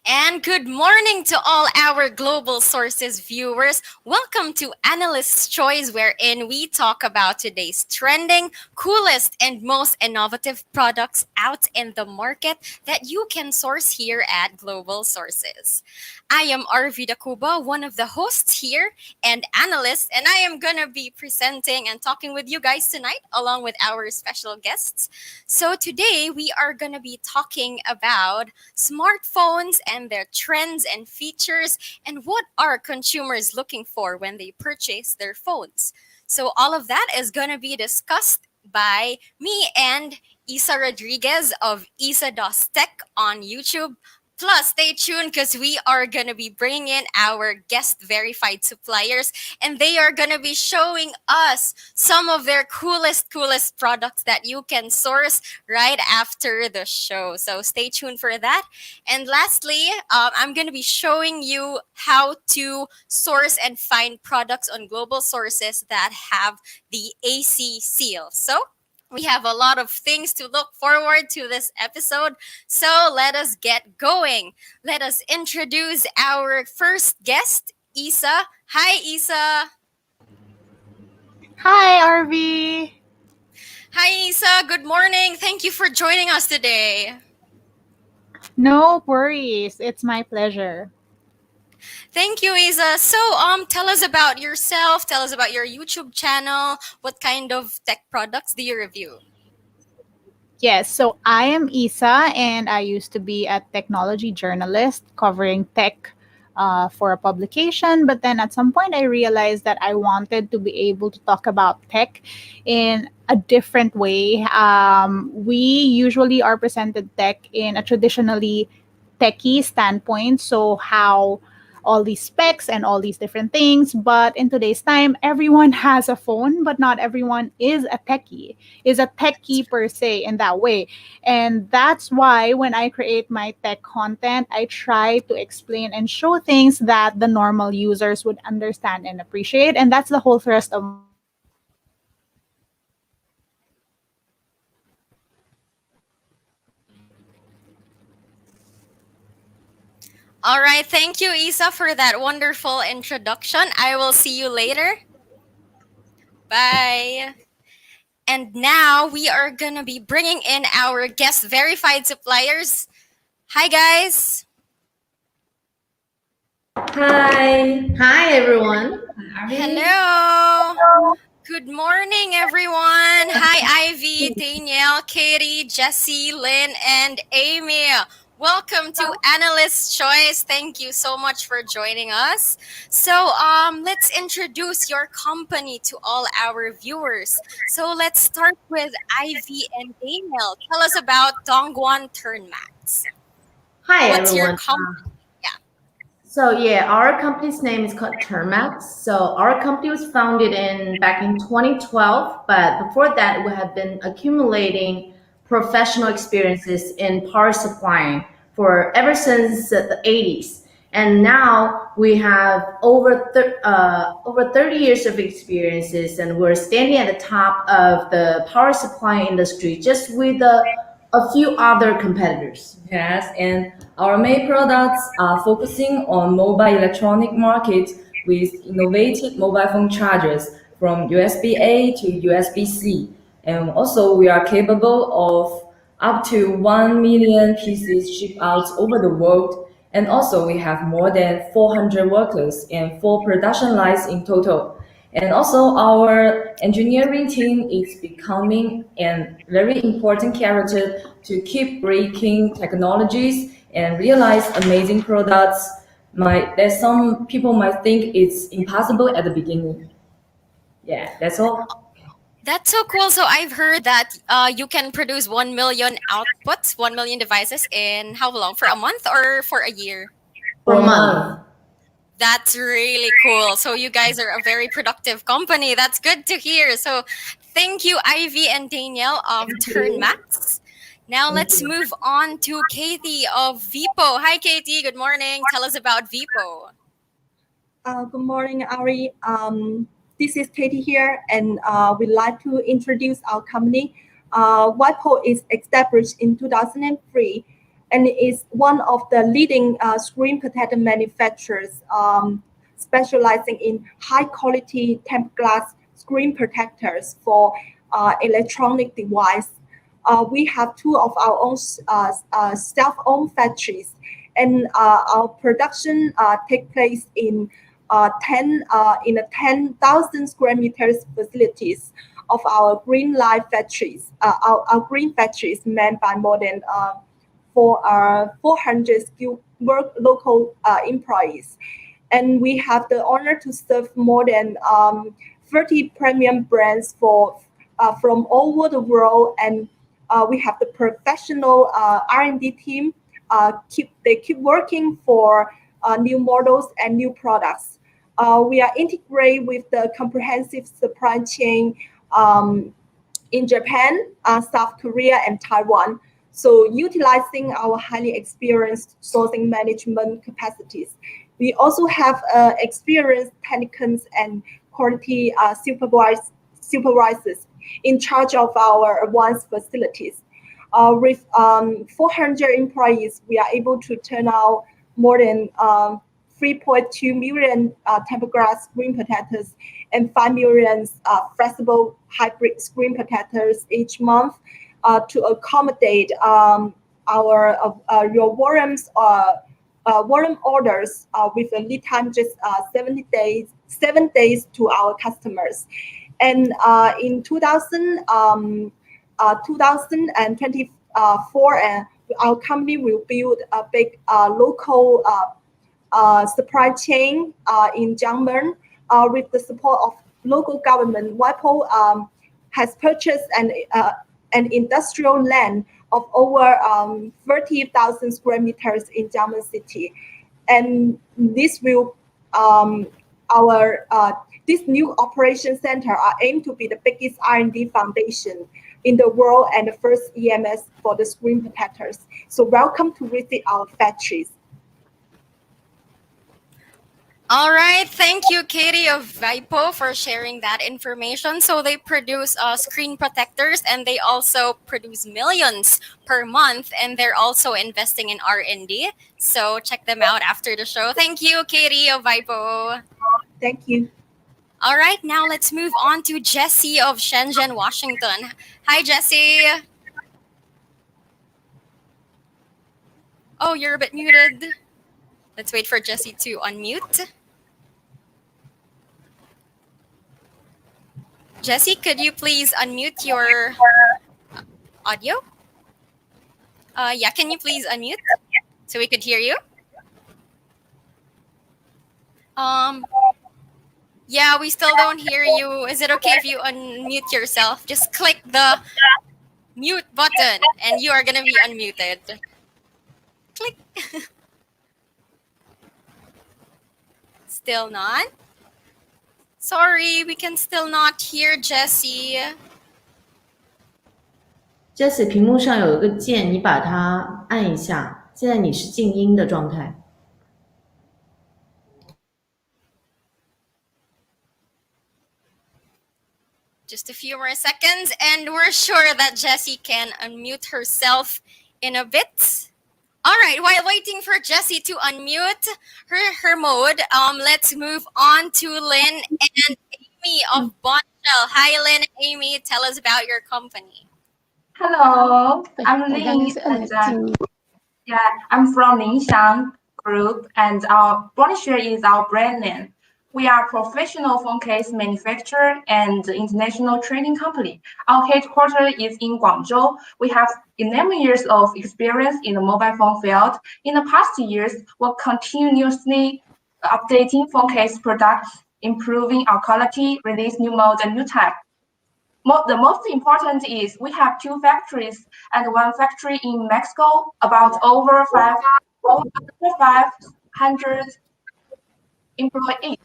And good morning to all our Global Sources viewers. Welcome to Analyst's Choice, wherein we talk about today's trending, coolest, and most innovative products out in the market that you can source here at Global Sources. I am Arvi Dacuba, one of the hosts here and analyst, and I am going to be presenting and talking with you guys tonight along with our special guests. So today we are going to be talking about smartphones and their trends and features, and what are consumers looking for when they purchase their phones. So, all of that is going to be discussed by me and Isa Rodriguez of Isa Dos Tech on YouTube. Plus, stay tuned because we are going to be bringing in our guest verified suppliers, and they are going to be showing us some of their coolest products that you can source right after the show. So stay tuned for that. And lastly, I'm going to be showing you how to source and find products on global sources that have the AC seal. So we have a lot of things to look forward to this episode. So let us get going. Let us introduce our first guest, Isa. Hi, Isa. Hi, Arvi. Hi, Isa. Good morning. Thank you for joining us today. No worries. It's my pleasure. Thank you, Isa. So, tell us about yourself. Tell us about your YouTube channel. What kind of tech products do you review? Yes, so I am Isa, and I used to be a technology journalist covering tech for a publication. But then at some point, I realized that I wanted to be able to talk about tech in a different way. We usually are presented tech in a traditionally techie standpoint. So, how all these specs and all these different things. But in today's time, everyone has a phone, but not everyone is a techie per se in that way. And that's why when I create my tech content, I try to explain and show things that the normal users would understand and appreciate. And that's the whole thrust of my channel. So if you want to learn more about tech, just check out my channel. All right. Thank you, Isa, for that wonderful introduction. I will see you later. Bye. And now we are going to be bringing in our guest verified suppliers. Hi, guys. Hi. Hi, everyone. Arvi. Hello. Good morning, everyone. Hi, Ivy, Danielle, Katie, Jessie, Lynn, and Amy. Welcome to Analyst Choice. Thank you so much for joining us. So, let's introduce your company to all our viewers. So, let's start with Ivy and Danielle. Tell us about Dongguan Turnmax. Hi, What's your everyone. company? Yeah. Our company's name is called Termax. So our company was founded in back in 2012, but before that, we have been accumulating professional experiences in power supplying for ever since the 80s. And now we have over 30 years of experiences, and we're standing at the top of the power supply industry, just with a few other competitors. Yes, and our main products are focusing on mobile electronic market with innovative mobile phone chargers from USB-A to USB-C. And also we are capable of up to 1 million pieces shipped out over the world. And also we have more than 400 workers and 4 production lines in total. And also our engineering team is becoming a very important character to keep breaking technologies and realize amazing products. That some people might think it's impossible at the beginning. Yeah, that's all. That's so cool. So I've heard that you can produce 1 million outputs, 1 million devices in how long? For a month or for a year? For a month. That's really cool. So you guys are a very productive company. That's good to hear. So thank you, Ivy and Danielle of Turnmax. Now let's move on to Katie of Vipo. Hi, Katie. Good morning. Tell us about Vipo. Good morning, Ari. This is Katie here, and we'd like to introduce our company. WIPO is established in 2003, and is one of the leading screen protector manufacturers, specializing in high quality tempered glass screen protectors for electronic device. We have two of our own self-owned factories, and our production take place in 10,000 square meters facilities of our green life factories. Our green factories manned by more than 400 skilled work local employees. And we have the honor to serve more than 30 premium brands from all over the world. And we have the professional R&D team. They keep working for new models and new products. We are integrated with the comprehensive supply chain in Japan, South Korea, and Taiwan. So utilizing our highly experienced sourcing management capacities. We also have experienced technicians and quality supervisors in charge of our advanced facilities. With 400 employees, we are able to turn out more than 3.2 million tempered glass screen protectors and 5 million flexible hybrid screen protectors each month to accommodate your volume orders with a lead time just 7 days to our customers. And in 2024, our company will build a big local supply chain in Jiangmen with the support of local government. WIPO has purchased an industrial land of over 30,000 square meters in Jiangmen City, and this will this new operation center are aimed to be the biggest R&D foundation in the world and the first EMS for the screen protectors. So welcome to visit our factories. All right, thank you, Katie of Vipo, for sharing that information. So they produce screen protectors, and they also produce millions per month, and they're also investing in R&D. So check them out after the show. Thank you, Katie of Vipo. Thank you. All right, now let's move on to Jessie of Shenzhen, Washington. Hi, Jessie. Oh, you're a bit muted. Let's wait for Jessie to unmute. Jessie, could you please unmute your audio? Yeah, can you please unmute so we could hear you? Yeah, we still don't hear you. Is it okay if you unmute yourself? Just click the mute button and you are gonna be unmuted. Click. Still not? Sorry, we can still not hear Jessie. Jessie，屏幕上有一个键，你把它按一下。现在你是静音的状态。Just a few more seconds, and we're sure that Jessie can unmute herself in a bit. All right, while waiting for Jessie to unmute her mode, let's move on to Lynn and Amy of Bonchel. Hi, Lynn and Amy. Tell us about your company. Hello, I'm Lin, and I'm from Linxiang Group, and our Bonchel is our brand name. We are a professional phone case manufacturer and international trading company. Our headquarters is in Guangzhou. We have 11 years of experience in the mobile phone field. In the past years, we're continuously updating phone case products, improving our quality, release new models and new type. The most important is we have 2 factories and 1 factory in Mexico, about over 500 employees.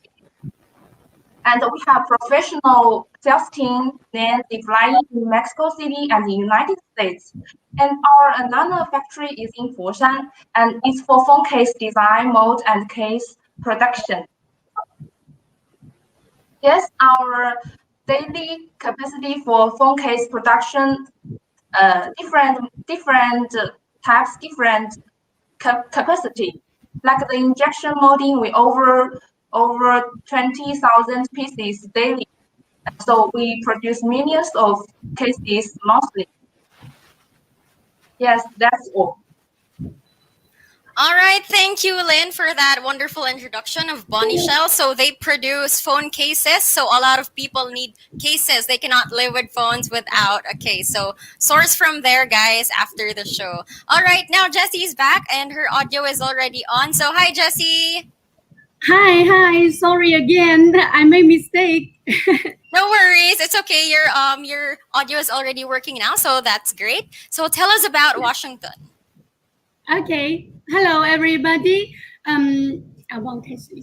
And we have professional sales team then deploying in Mexico City and the United States. And our another factory is in Foshan, and it's for phone case design, mold, and case production. Yes, our daily capacity for phone case production, different types different capacity. Like the injection molding, we over 20,000 pieces daily. So we produce millions of cases monthly. Yes, that's all. All right, thank you, Lynn, for that wonderful introduction of Bonnie Shell. So they produce phone cases. So a lot of people need cases. They cannot live with phones without a case. So source from there, guys, after the show. All right, now Jessie's back and her audio is already on. So hi, Jessie. Hi. Sorry again. I made mistake. No worries, it's okay. Your audio is already working now, so that's great. So tell us about Washington. Okay. Hello, everybody. I want to say,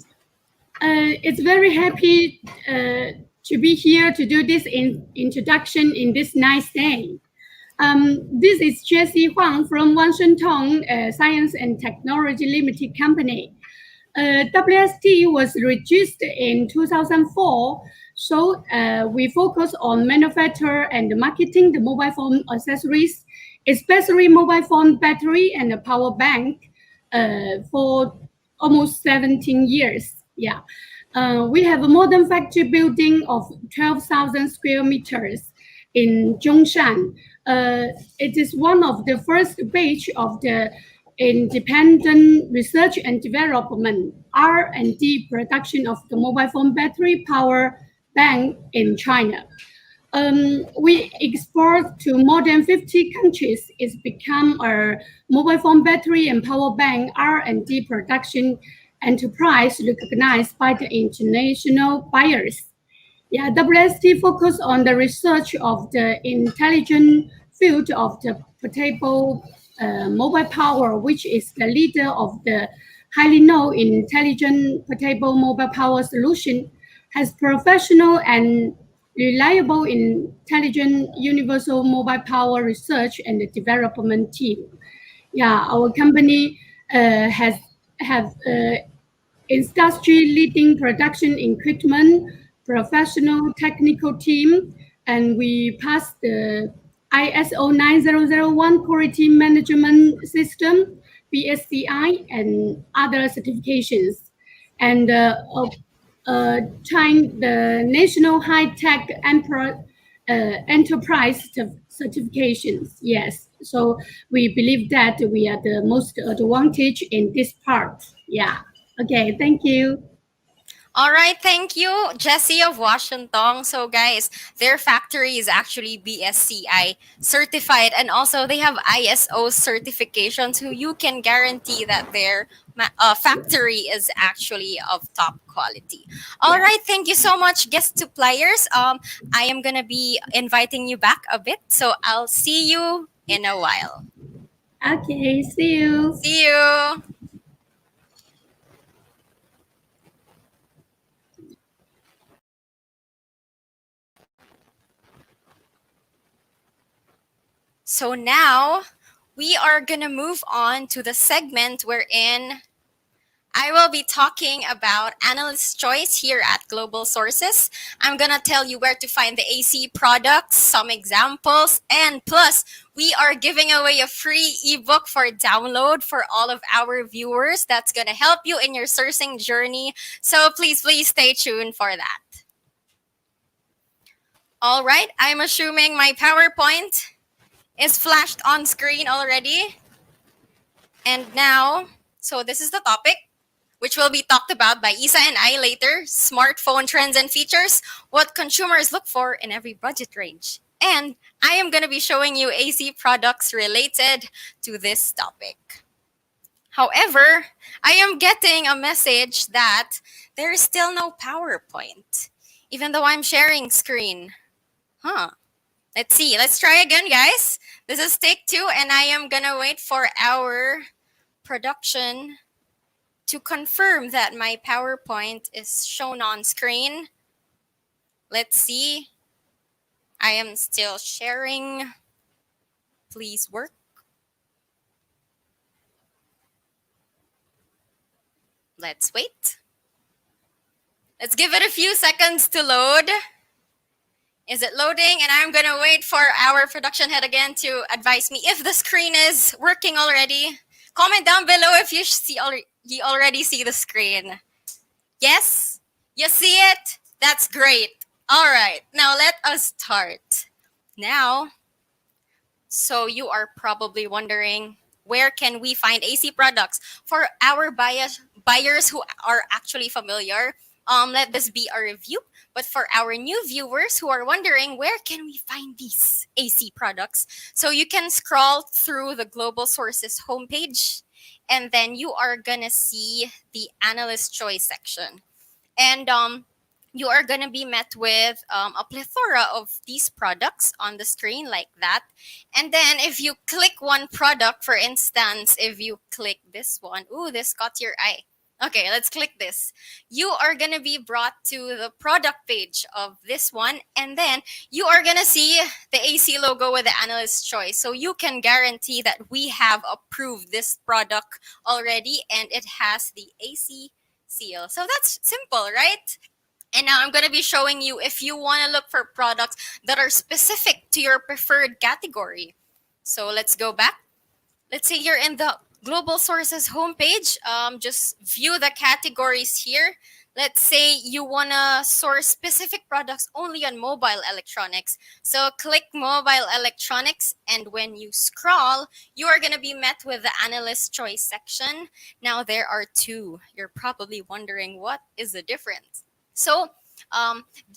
it's very happy to be here to do this introduction in this nice day. This is Jessie Huang from Washington Science and Technology Limited Company. WST was registered in 2004, so we focus on manufacture and marketing the mobile phone accessories, especially mobile phone battery and the power bank for almost 17 years. Yeah. We have a modern factory building of 12,000 square meters in Zhongshan. It is one of the first batch of the independent research and development R&D production of the mobile phone battery power bank in China. We export to more than 50 countries. It's become a mobile phone battery and power bank R&D production enterprise recognized by the international buyers. Yeah, WST focus on the research of the intelligent field of the portable mobile power, which is the leader of the highly known intelligent portable mobile power solution, has professional and reliable intelligent universal mobile power research and development team. Yeah, our company has have industry-leading production equipment, professional technical team, and we passed the ISO 9001 quality management system, BSCI, and other certifications. And the National High-Tech Enterprise certifications. Yes, so we believe that we are the most advantage in this part. Yeah. Okay, thank you. All right, thank you, Jessie of Washington. So, guys, their factory is actually BSCI certified, and also they have ISO certification, so you can guarantee that their factory is actually of top quality. All right, thank you so much, guest suppliers. I am gonna be inviting you back a bit, so I'll see you in a while. Okay, see you. See you. So now we are going to move on to the segment wherein I will be talking about Analyst Choice here at Global Sources. I'm going to tell you where to find the AC products, some examples, and plus, we are giving away a free ebook for download for all of our viewers. That's going to help you in your sourcing journey. So please stay tuned for that. All right, I'm assuming my PowerPoint is flashed on screen already. And now, so this is the topic, which will be talked about by Isa and I later: smartphone trends and features, what consumers look for in every budget range. And I am going to be showing you AC products related to this topic. However, I am getting a message that there is still no PowerPoint, even though I'm sharing screen. Let's see. Let's try again, guys. This is take 2, and I am gonna wait for our production to confirm that my PowerPoint is shown on screen. Let's see. I am still sharing. Please work. Let's wait. Let's give it a few seconds to load. Is it loading? And I'm gonna wait for our production head again to advise me if the screen is working already. Comment down below if you already see the screen. Yes? You see it? That's great. All right, now let us start. Now, so you are probably wondering, where can we find AC products? For our buyers who are actually familiar, let this be a review. But for our new viewers who are wondering, where can we find these AC products? So you can scroll through the Global Sources homepage, and then you are gonna see the Analyst Choice section. And you are going to be met with a plethora of these products on the screen like that. And then if you click one product, for instance, if you click this one, ooh, this caught your eye. Okay, let's click this. You are going to be brought to the product page of this one, and then you are going to see the AC logo with the Analyst Choice. So you can guarantee that we have approved this product already, and it has the AC seal. So that's simple, right? And now I'm going to be showing you if you want to look for products that are specific to your preferred category. So let's go back. Let's say you're in the Global Sources homepage. Just view the categories here. Let's say you want to source specific products only on mobile electronics. So click mobile electronics, and when you scroll, you are going to be met with the Analyst Choice section. Now there are two. You're probably wondering, what is the difference? So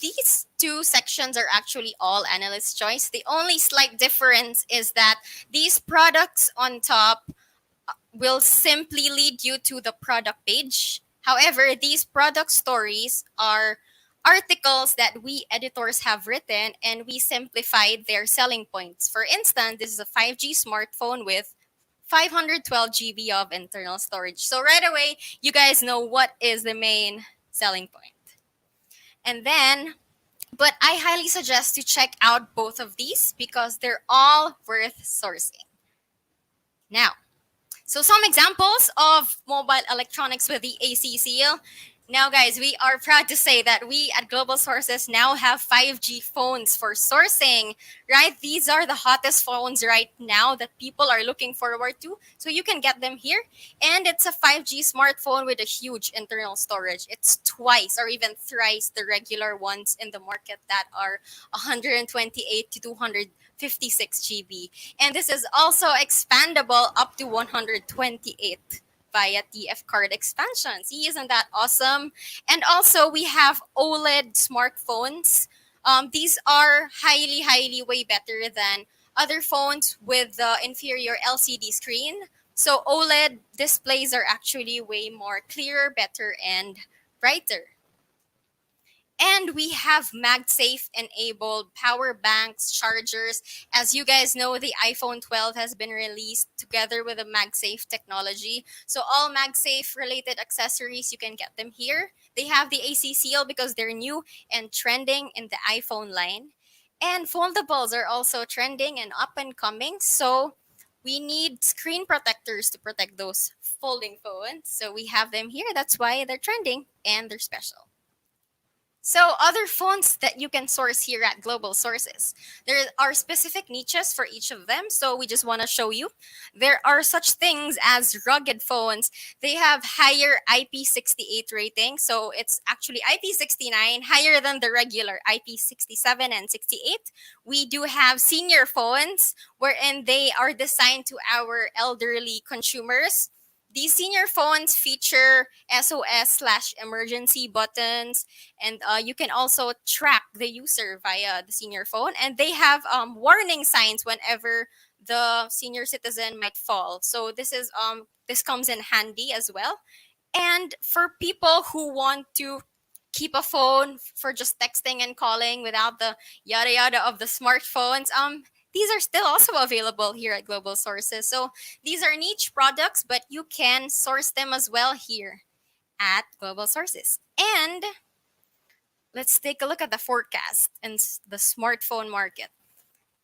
these two sections are actually all Analyst Choice. The only slight difference is that these products on top will simply lead you to the product page. However, these product stories are articles that we editors have written, and we simplified their selling points. For instance, this is a 5G smartphone with 512 GB of internal storage. So right away, you guys know what is the main selling point. And then, but I highly suggest to check out both of these because they're all worth sourcing. Now, so some examples of mobile electronics with the AC seal. Now, guys, we are proud to say that we at Global Sources now have 5G phones for sourcing, right? These are the hottest phones right now that people are looking forward to. So you can get them here. And it's a 5G smartphone with a huge internal storage. It's twice or even thrice the regular ones in the market that are 128 to 256 GB. And this is also expandable up to 128 via TF card expansion. See, isn't that awesome? And also, we have OLED smartphones. These are highly, way better than other phones with the inferior LCD screen. So OLED displays are actually way more clearer, better, and brighter. And we have MagSafe enabled power banks, chargers. As you guys know, the iPhone 12 has been released together with the MagSafe technology. So all MagSafe related accessories, you can get them here. They have the AC seal because they're new and trending in the iPhone line. And foldables are also trending and up and coming. So we need screen protectors to protect those folding phones. So we have them here. That's why they're trending and they're special. So, other phones that you can source here at Global Sources. There are specific niches for each of them, so we just want to show you. There are such things as rugged phones. They have higher IP68 rating, so it's actually IP69, higher than the regular IP67 and 68. We do have senior phones, wherein they are designed to our elderly consumers. These senior phones feature SOS/emergency buttons, and you can also track the user via the senior phone. And they have warning signs whenever the senior citizen might fall. So this comes in handy as well. And for people who want to keep a phone for just texting and calling without the yada yada of the smartphones, these are still also available here at Global Sources. So these are niche products, but you can source them as well here at Global Sources. And let's take a look at the forecast and the smartphone market.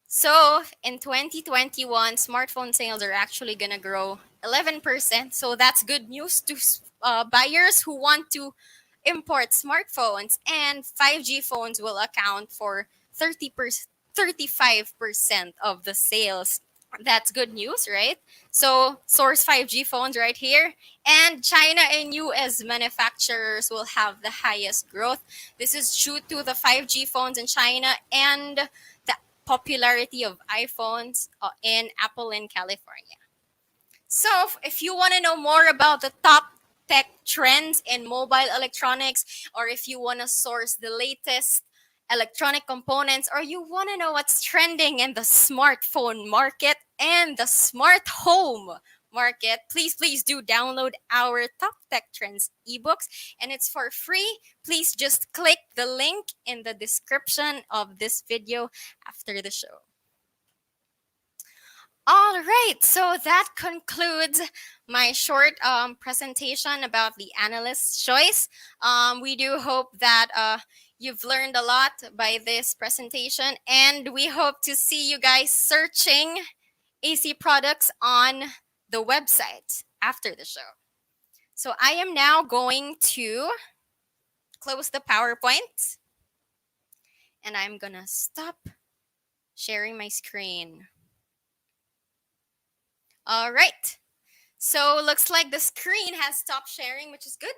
So in 2021, smartphone sales are actually going to grow 11%. So that's good news to buyers who want to import smartphones. And 5G phones will account for 35% of the sales. That's good news, right? So, source 5G phones right here. And China and US manufacturers will have the highest growth. This is due to the 5G phones in China and the popularity of iPhones in Apple in California. So, if you want to know more about the top tech trends in mobile electronics, or if you want to source the latest electronic components, or you want to know what's trending in the smartphone market and the smart home market, please do download our top tech trends ebooks, and it's for free. Please just click the link in the description of this video after the show. All right, so that concludes my short presentation about the analyst's choice. We do hope that you've learned a lot by this presentation, and we hope to see you guys searching AC products on the website after the show. So I am now going to close the PowerPoint, and I'm gonna stop sharing my screen. All right. So looks like the screen has stopped sharing, which is good.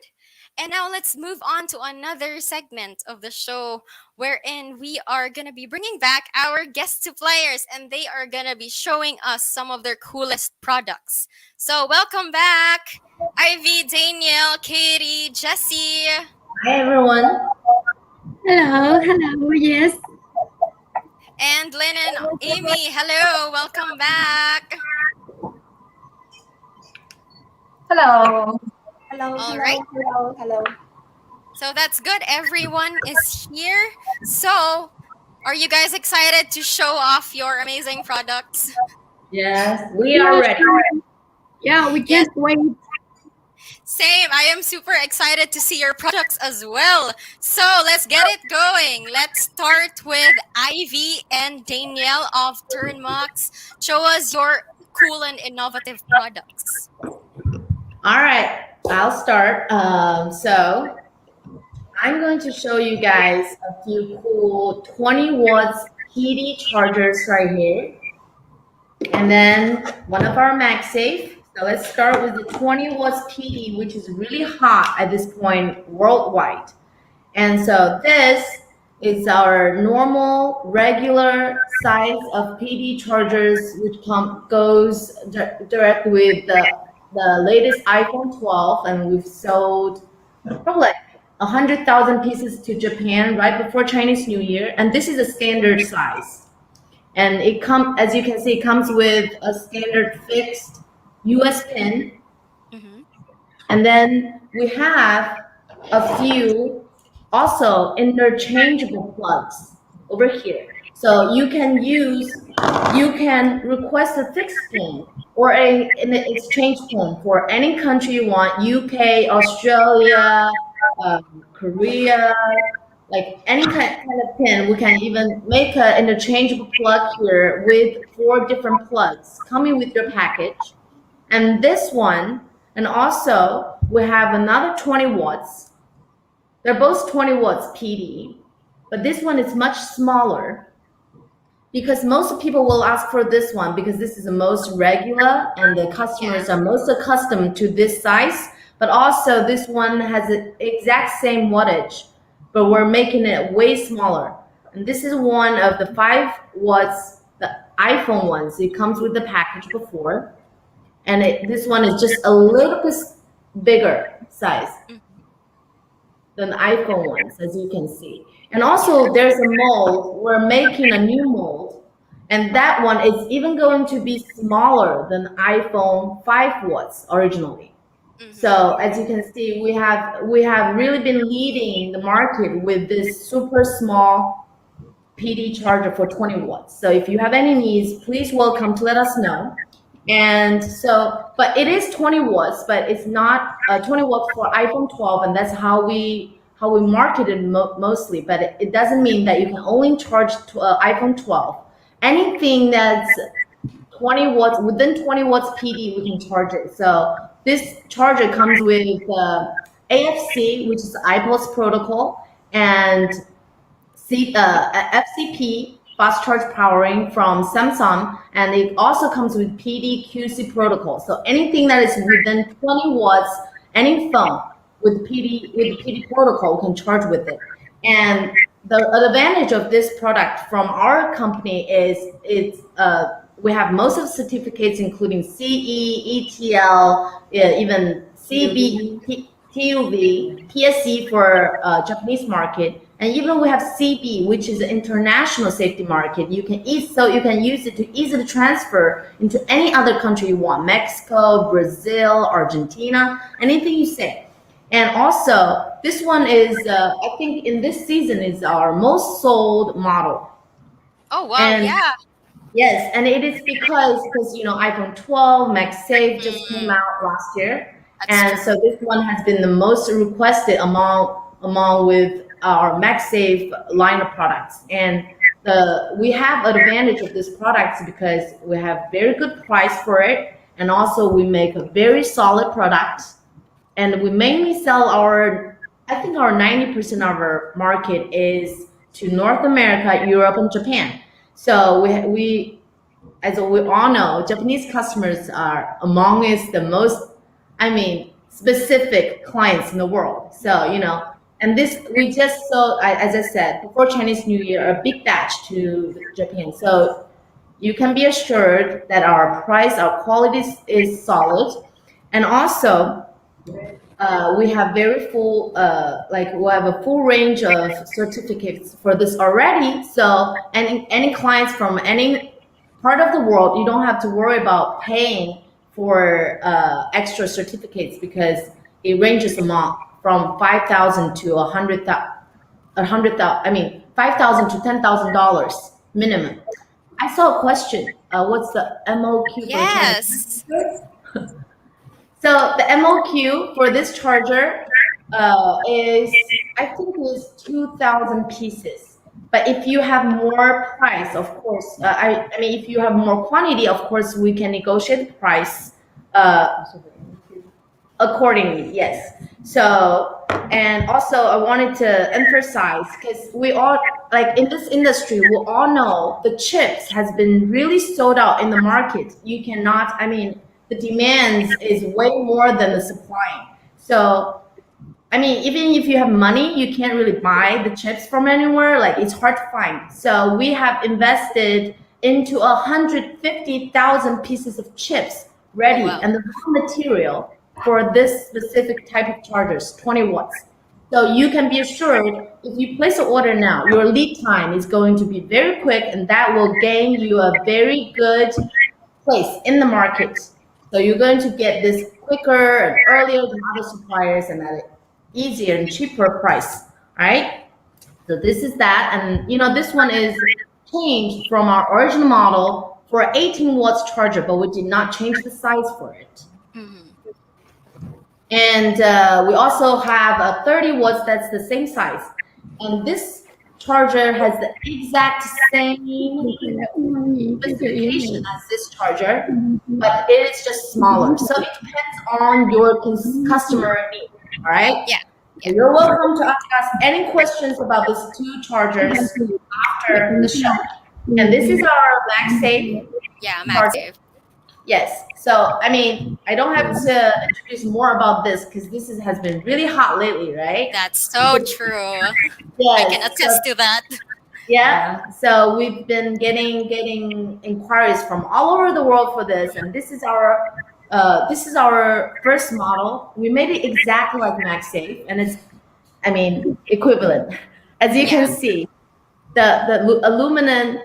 And now let's move on to another segment of the show wherein we are going to be bringing back our guest suppliers, and they are going to be showing us some of their coolest products. So welcome back, Ivy, Danielle, Katie, Jessie. Hi, everyone. Hello, yes. And Lynn and Amy, hello, welcome back. Hello. All right. Hello. So that's good. Everyone is here. So, are you guys excited to show off your amazing products? Yes, we are ready. Yeah, we can't wait. Same. I am super excited to see your products as well. So, let's get it going. Let's start with Ivy and Danielle of Turnmax. Show us your cool and innovative products. All right, I'll start. So I'm going to show you guys a few cool 20 watts PD chargers right here. And then one of our MagSafe. So let's start with the 20 watts PD, which is really hot at this point worldwide. And so this is our normal, regular size of PD chargers, which goes direct with the latest iPhone 12, and we've sold probably like 100,000 pieces to Japan right before Chinese New Year. And this is a standard size. And it as you can see, it comes with a standard fixed US pin. Mm-hmm. And then we have a few also interchangeable plugs over here. So you can request a fixed pin or an exchange pin for any country you want, UK, Australia, Korea, like any kind of pin. We can even make an interchangeable plug here with 4 different plugs coming with your package. And this one, and also we have another 20 watts. They're both 20 watts PD, but this one is much smaller because most people will ask for this one because this is the most regular and the customers are most accustomed to this size. But also this one has the exact same wattage, but we're making it way smaller. And this is one of the 5 watts, the iPhone ones. It comes with the package before. And this one is just a little bit bigger size than the iPhone ones, as you can see. And also there's a mold. We're making a new mold. And that one is even going to be smaller than iPhone 5 watts originally. Mm-hmm. So as you can see, we have really been leading the market with this super small PD charger for 20 watts. So if you have any needs, please welcome to let us know. And so, but it is 20 watts, but it's not 20 watts for iPhone 12, and that's how we market it mostly. But it doesn't mean that you can only charge iPhone 12. Anything that's 20 watts, within 20 watts PD, we can charge it. So this charger comes with AFC, which is iPulse protocol, and FCP fast charge powering from Samsung, and it also comes with PD-QC protocol. So anything that is within 20 watts, any phone with PD protocol can charge with it. And the advantage of this product from our company is we have most of the certificates, including CE, ETL, even CB, TUV, PSC for Japanese market, and even we have CB, which is an international safety market. You can use it to easily transfer into any other country you want: Mexico, Brazil, Argentina, anything you say. And also, this one is I think in this season is our most sold model. Oh wow, And yeah. yes, and it is because iPhone 12 MagSafe just came out last year, and so this one has been the most requested among with our MagSafe line of products. And we have an advantage of this product because we have very good price for it, and also we make a very solid product, and we mainly sell I think our 90% of our market is to North America, Europe, and Japan. So we as we all know, Japanese customers are among us the most, specific clients in the world. So, and this, we just sold, as I said, before Chinese New Year, a big batch to Japan. So you can be assured that our price, our quality is solid. And also, we have very full, we have a full range of certificates for this already. So any clients from any part of the world, you don't have to worry about paying for extra certificates, because it ranges from 5,000 to 5,000 to $10,000 minimum. I saw a question. What's the MOQ? Yes. So the MOQ for this charger is 2,000 pieces. But if you have more price, of course, if you have more quantity, of course, we can negotiate the price accordingly. Yes. So, and also I wanted to emphasize, because we all, in this industry, we all know the chips has been really sold out in the market. You cannot, the demands is way more than the supply. So, even if you have money, you can't really buy the chips from anywhere. It's hard to find. So we have invested into 150,000 pieces of chips ready, and the raw material for this specific type of chargers, 20 watts. So you can be assured, if you place an order now, your lead time is going to be very quick, and that will gain you a very good place in the market. So you're going to get this quicker and earlier than other suppliers, and at an easier and cheaper price. All right. So this is that, and this one is changed from our original model for 18 watts charger, but we did not change the size for it. And we also have a 30 watts that's the same size, and this charger has the exact same specification as this charger, but it is just smaller. So it depends on your customer need. All right. Yeah. You're welcome to ask us any questions about these two chargers after the show. And this is our MagSafe. Yeah, MagSafe. Yes. So I don't have to introduce more about this, because this has been really hot lately, right? That's so true. Yes. I can attest to that. Yeah. So we've been getting inquiries from all over the world for this, and this is our first model. We made it exactly like MagSafe, and it's equivalent. As you can see, the aluminum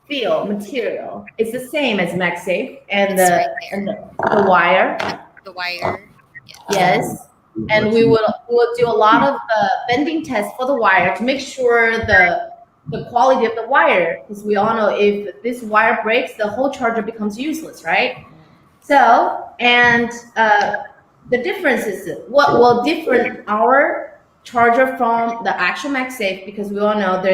material is the same as MagSafe, and the wire. The wire. Yes. And we will do a lot of bending tests for the wire to make sure the quality of the wire, because we all know if this wire breaks, the whole charger becomes useless, right? So, and the difference is what will different our charger from the actual MagSafe, because we all know there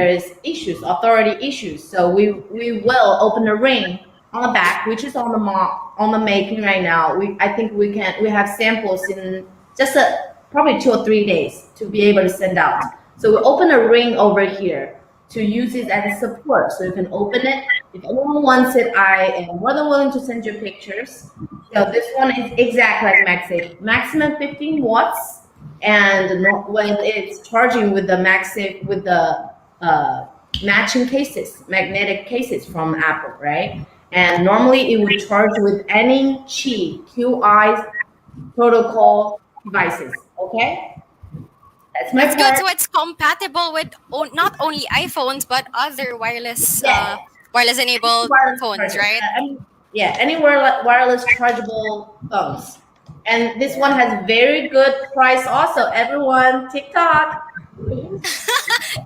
is issues, authority issues. So we will open the ring on the back, which is on the making right now. I think we have samples in just probably 2 or 3 days to be able to send out. So we open a ring over here to use it as a support. So you can open it. If anyone wants it, I am more than willing to send you pictures. So this one is exactly like MagSafe, maximum 15 watts. And when it's charging with the MagSafe, with the matching cases, magnetic cases from Apple, right? And normally it would charge with any QI protocol devices, okay? That's my That's good. part. So it's compatible with not only iPhones but other Yes. wireless enabled Wireless phones, charger. right? Any wireless chargeable phones. And this one has very good price also. Everyone, TikTok.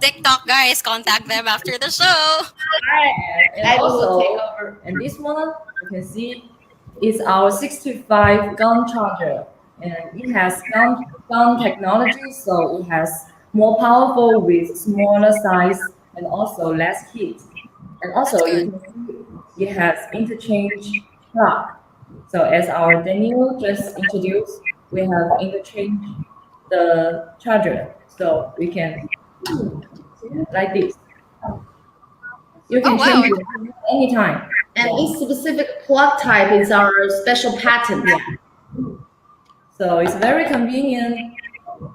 TikTok guys, contact them after the show. Alright. And I will also, take over. and this one you can see is our 65 gun charger, and it has gun technology, so it has more powerful with smaller size and also less heat. And That's also good. you can see it has interchange plug. So as our Daniel just introduced, we have interchange the charger, so we can like this. You Oh can wow. change it anytime. And this specific plug type is our special patent. So it's very convenient.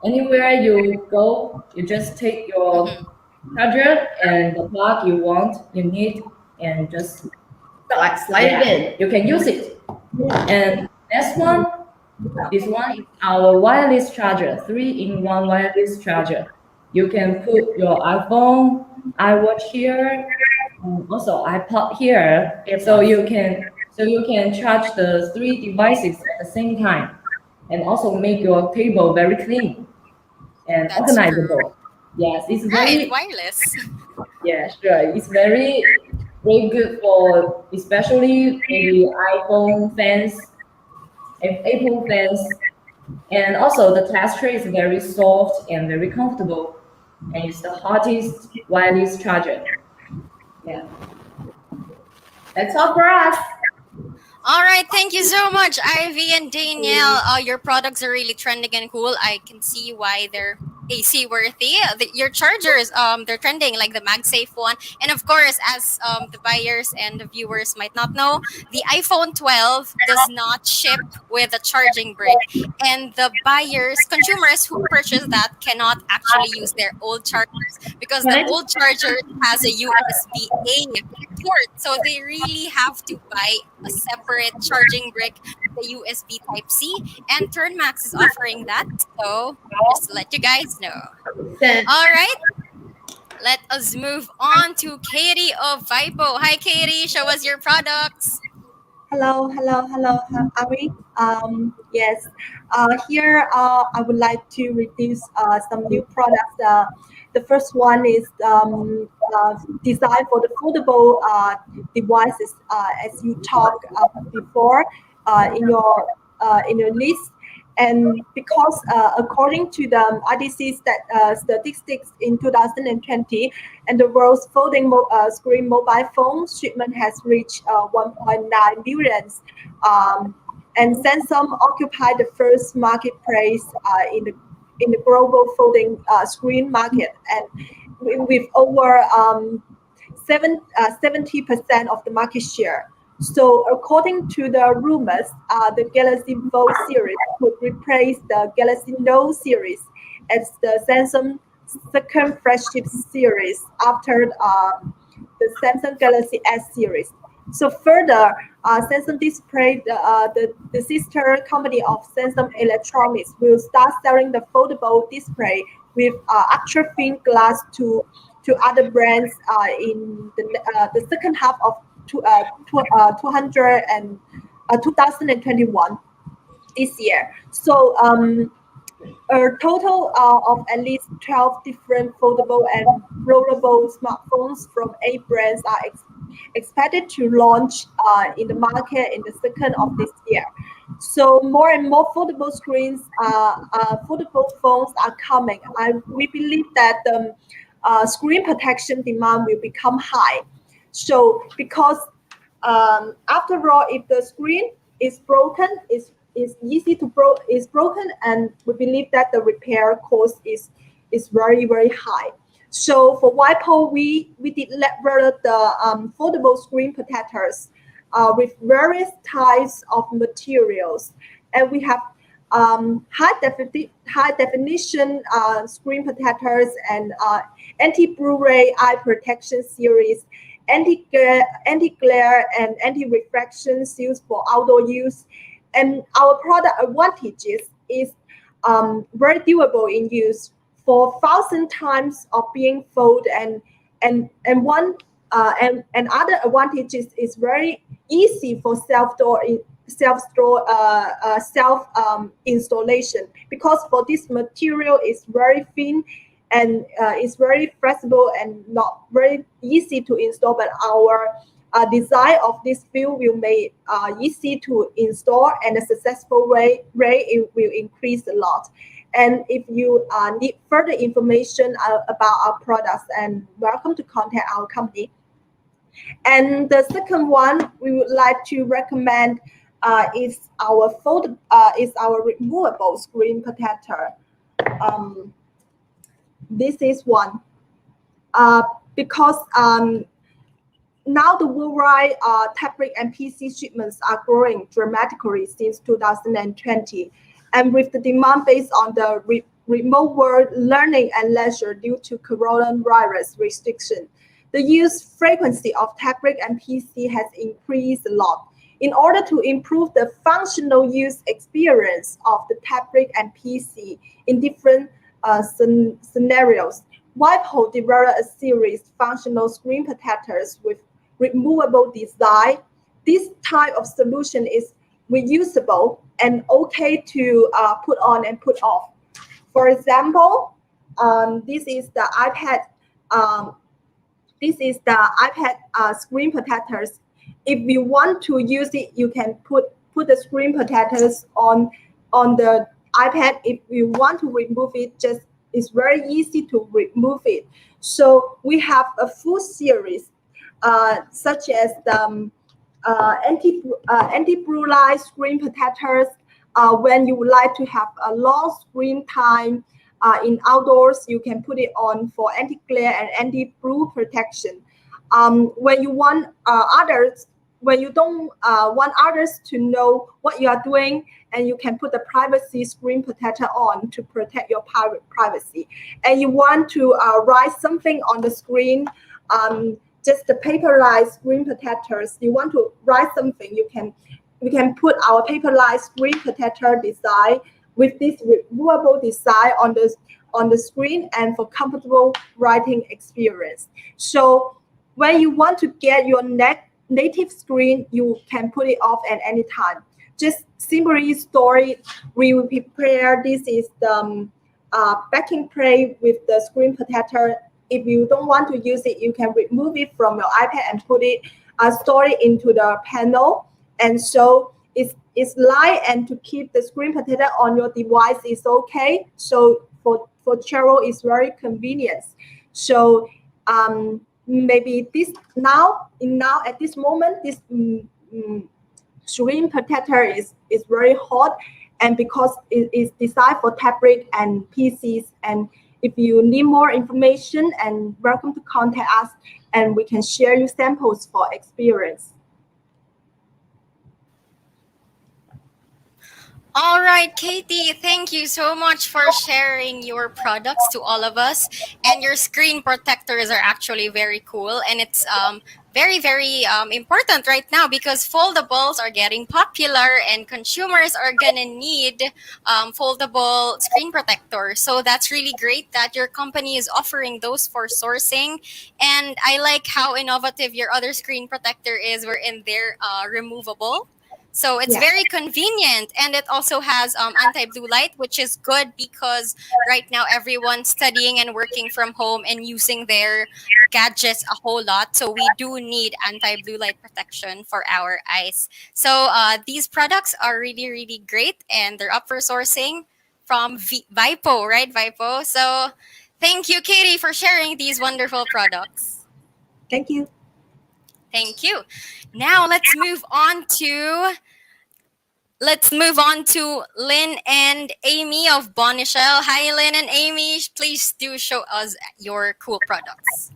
Anywhere you go, you just take your Mhm. charger and the plug you need, and just Slide it in. you can use it. And next one, this one is our wireless charger, 3-in-1 wireless charger. You can put your iPhone, iWatch here, and also iPod here, so you can charge the three devices at the same time, and also make your table very clean and That's true. organizable. Yes, it's Right, very wireless. yeah, sure. It's very good for especially maybe iPhone fans and Apple fans. And also the texture is very soft and very comfortable. And it's the hottest wireless charger. Yeah. That's all for us. All right, thank you so much, Ivy and Danielle. Your products are really trending and cool. I can see why they're AC worthy. Your chargers, they're trending like the MagSafe one, and of course, as the buyers and the viewers might not know, the iPhone 12 does not ship with a charging brick, and the buyers, consumers who purchase that cannot actually use their old chargers because Can the I just old charger has a USB-A port, so they really have to buy a separate charging brick, the USB Type C, and Turnmax is offering that. So just to let you guys know. send? All right, let us move on to Katie of Vipo. Hi, Katie. Show us your products. Hello, Ari. Yes, here I would like to review some new products. The first one is designed for the foldable devices, as you talked before in your list. And because according to the IDC statistics in 2020, and the world's folding screen mobile phone shipment has reached 1.9 billion. And Samsung occupied the first marketplace in the global folding screen market, and with over 70% of the market share. So according to the rumors, the Galaxy Fold series could replace the Galaxy Note series as the Samsung second flagship series after the Samsung Galaxy S series. So further, Samsung Display, the sister company of Samsung Electronics, will start selling the foldable display with ultra thin glass to other brands in the second half of 2021 this year. So a total of at least 12 different foldable and rollable smartphones from 8 brands are expected to launch in the market in the second of this year. So more and more foldable screens, foldable phones are coming. We believe that the screen protection demand will become high. So because after all, if the screen is broken, is easy to is broken, and we believe that the repair cost is is very, very high. So for WIPO, we deliver the foldable screen protectors with various types of materials. And we have high definition screen protectors and anti-blue ray eye protection series, anti-glare and anti-refraction used for outdoor use. And our product advantages is very durable in use for 1,000 times of being folded, and one and other advantages is very easy for self installation, because for this material is very thin and it's very flexible and not very easy to install, but our design of this field will make easy to install, and the successful rate it will increase a lot. And if you need further information about our products, and welcome to contact our company. And the second one we would like to recommend is our removable screen protector. This is one because now the worldwide tablet and PC shipments are growing dramatically since 2020, and with the demand based on the remote world learning and leisure due to coronavirus restriction, the use frequency of tablet and PC has increased a lot. In order to improve the functional use experience of the tablet and PC in different scenarios, WIPO developed a series of functional screen protectors with removable design. This type of solution is reusable and okay to put on and put off. For example, this is the iPad. This is the iPad screen protectors. If you want to use it, you can put the screen protectors on the iPad. If you want to remove it, just it's very easy to remove it. So we have a full series, such as the anti-blue light screen protectors. When you would like to have a long screen time in outdoors, you can put it on for anti-glare and anti-blue protection. When you want when you don't want others to know what you are doing, and you can put the privacy screen protector on to protect your privacy. And you want to write something on the screen, just the paper-like screen protectors. You want to write something, you can put our paper-like screen protector design with this removable design on the screen, and for comfortable writing experience. So when you want to get your native screen, you can put it off at any time. Just simply store it. We will prepare. This is the backing tray with the screen protector. If you don't want to use it, you can remove it from your iPad and put it, store it into the panel. And so it's light, and to keep the screen protector on your device is okay. So for travel, it's very convenient. So maybe this now at this moment, this screen protector is very hot, and because it is designed for tablet and PCs. And if you need more information, and welcome to contact us, and we can share you samples for experience. All right, Katie, thank you so much for sharing your products to all of us. And your screen protectors are actually very cool. And it's very, very important right now because foldables are getting popular and consumers are going to need foldable screen protectors. So that's really great that your company is offering those for sourcing. And I like how innovative your other screen protector is, wherein they're removable. So it's very convenient, and it also has anti-blue light, which is good because right now everyone's studying and working from home and using their gadgets a whole lot. So we do need anti-blue light protection for our eyes. So these products are really, really great, and they're up for sourcing from Vipo, right, Vipo? So thank you, Katie, for sharing these wonderful products. Thank you. Thank you. Now let's move on to let's move on to Lynn and Amy of Bonichel. Hi, Lynn and Amy. Please do show us your cool products.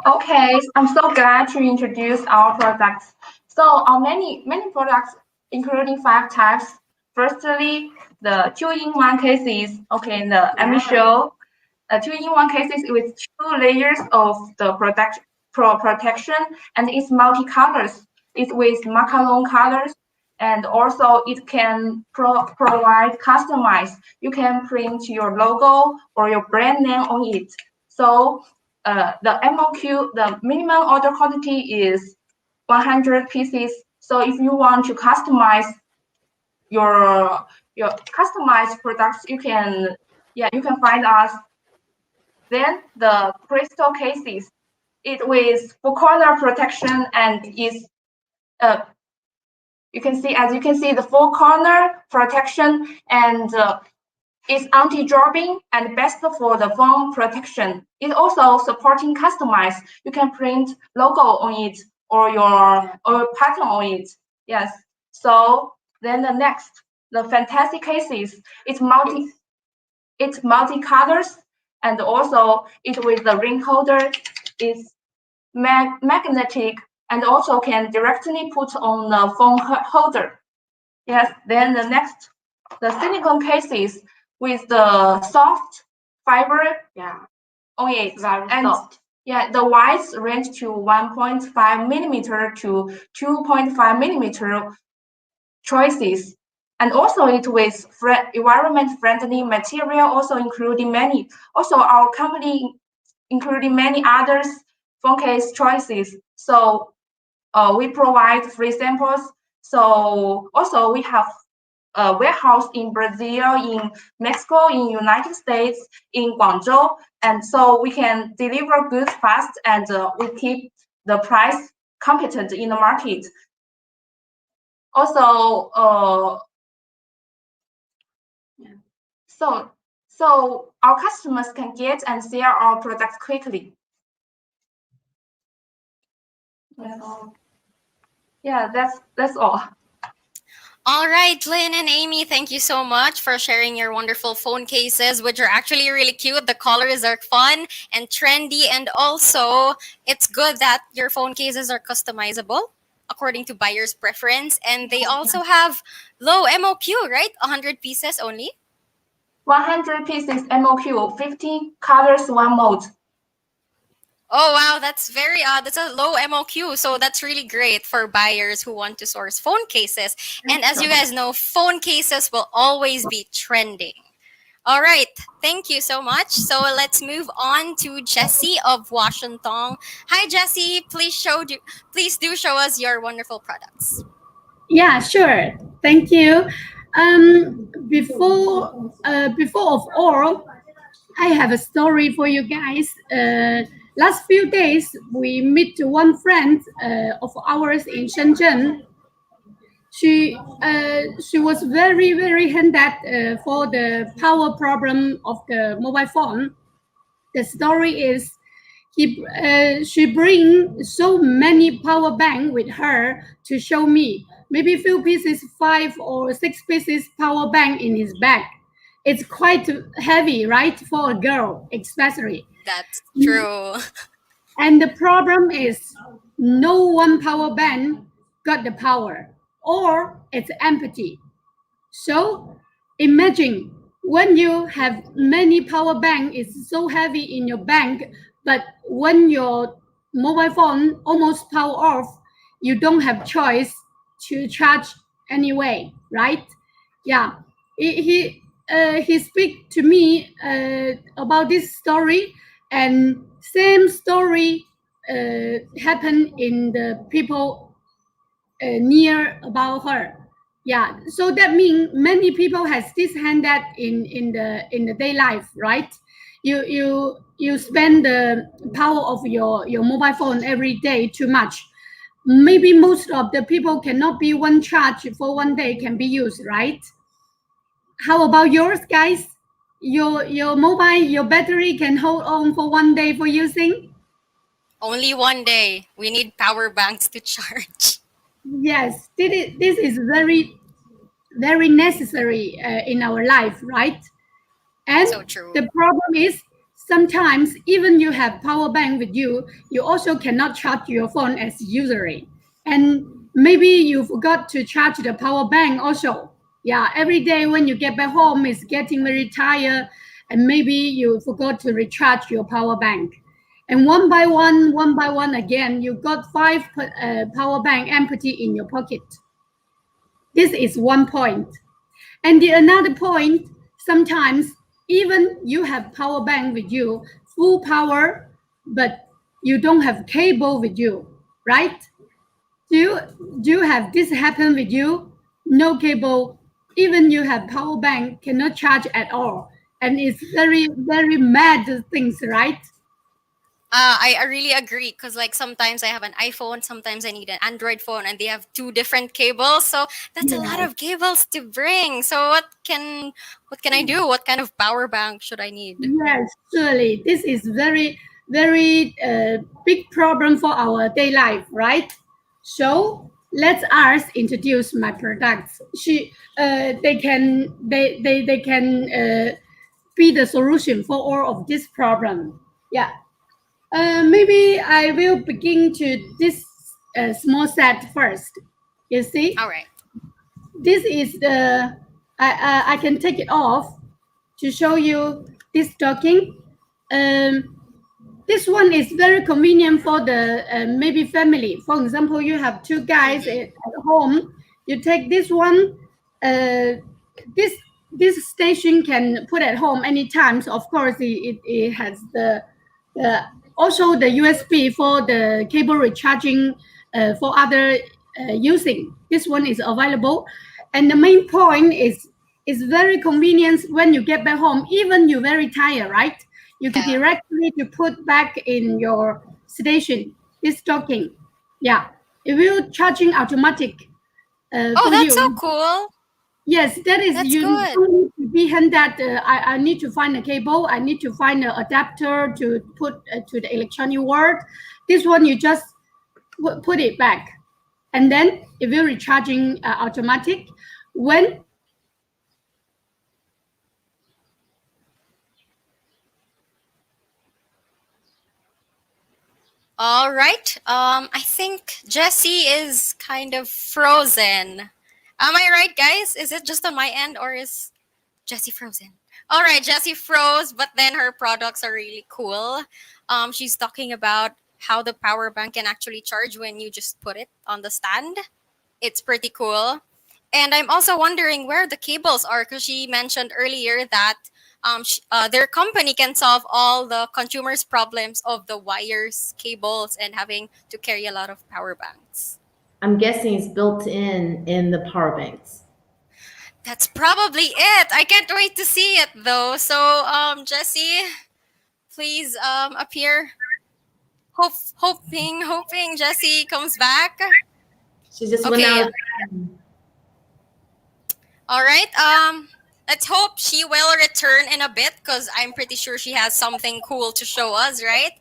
Okay, I'm so glad to introduce our products. So our many products, including 5 types. Firstly, the two-in-one cases. Okay, let me show. Two-in-one cases with 2 layers of the protection, and it's multi-colors. It's with macaron colors, and also it can provide customize. You can print your logo or your brand name on it. So the MOQ, the minimum order quantity is 100 pieces. So if you want to customize your customized products, you can find us. Then the crystal cases, it with full corner protection and is you can see the full corner protection and it's anti-dropping and best for the phone protection. It also supporting customize. You can print logo on it or pattern on it. Yes. So then the next, the fantastic cases, it's multi colors and also it with the ring holder is magnetic and also can directly put on the phone holder. Yes. Then the next, the silicone cases with the soft fiber on it. Very and soft. Yeah, the widths range to 1.5 millimeter to 2.5 millimeter choices. And also it with environment friendly material, also including many. Also our company including many others phone case choices. So we provide free samples. So also we have a warehouse in Brazil, in Mexico, in United States, in Guangzhou, and so we can deliver goods fast and we keep the price competent in the market. Also, so our customers can get and sell our products quickly. Yeah, that's all. All right, Lynn and Amy, thank you so much for sharing your wonderful phone cases, which are actually really cute. The colors are fun and trendy, and also it's good that your phone cases are customizable according to buyer's preference, and they also have low MOQ, right? 100 pieces only. 100 pieces MOQ, 15 colors, one mode. Oh wow, that's that's a low MOQ, so that's really great for buyers who want to source phone cases. And as you guys know, phone cases will always be trending. All right, thank you so much. So let's move on to Jessie of Washington. Hi Jessie, please do show us your wonderful products. Yeah, sure. Thank you. Before of all, I have a story for you guys. Last few days, we meet one friend of ours in Shenzhen. She was very handed for the power problem of the mobile phone. The story is she bring so many power bank with her to show me. Maybe few pieces, 5 or 6 pieces power bank in his bag. It's quite heavy, right, for a girl, especially. That's true. And the problem is, no one power bank got the power, or it's empty. So imagine when you have many power bank, it's so heavy in your bank, but when your mobile phone almost power off, you don't have choice to charge anyway, right? Yeah, he speak to me about this story, and same story happened in the people near about her. Yeah, so that means many people has this handed in the day life, right? You spend the power of your mobile phone every day too much. Maybe most of the people cannot be one charge for one day can be used, right? How about yours, guys? Your mobile, your battery can hold on for one day for using? Only one day. We need power banks to charge. Yes, this is very very necessary in our life, right? And So true. the problem is sometimes even you have power bank with you, you also cannot charge your phone as usually. And maybe you forgot to charge the power bank also. Yeah, every day when you get back home, it's getting very tired, and maybe you forgot to recharge your power bank. And one by one again, you got five power bank empty in your pocket. This is one point. And the another point, sometimes even you have power bank with you, full power, but you don't have cable with you, right? Do you, do you have this happen with you? No cable, even you have power bank, cannot charge at all. And it's very, very mad things, right? I really agree because like sometimes I have an iPhone, sometimes I need an Android phone, and they have two different cables. So that's a lot Yes. of cables to bring. So what can I do? What kind of power bank should I need? Yes, surely this is very, very big problem for our day life, right? So let us introduce my products. They can be the solution for all of this problem. Yeah. Maybe I will begin to this small set first. You see, All right. this is the I can take it off to show you this stocking. Um, this one is very convenient for the maybe family. For example, you have two guys Mm-hmm. at home. You take this one. Uh, this this station can put at home anytime. So of course, it has the also the USB for the cable recharging for other using. This one is available, and the main point is very convenient when you get back home. Even you're very tired, right? You can Yeah. directly to put back in your station. This docking, yeah, it will charging automatic Oh, for that's you. so cool. Yes, that is That's you good. don't need to be hand that I need to find a cable. I need to find an adapter to put to the electronic world. This one you just put it back, and then it will recharging automatic. When All right. I think Jesse is kind of frozen. Am I right, guys? Is it just on my end, or is Jessie frozen? All right, Jessie froze, but then her products are really cool. She's talking about how the power bank can actually charge when you just put it on the stand. It's pretty cool. And I'm also wondering where the cables are because she mentioned earlier that their company can solve all the consumers' problems of the wires, cables, and having to carry a lot of power banks. I'm guessing it's built in the power banks. That's probably it. I can't wait to see it though. So, Jesse, please appear. Hoping Jesse comes back. She just went Okay. out. All right. Let's hope she will return in a bit because I'm pretty sure she has something cool to show us, right?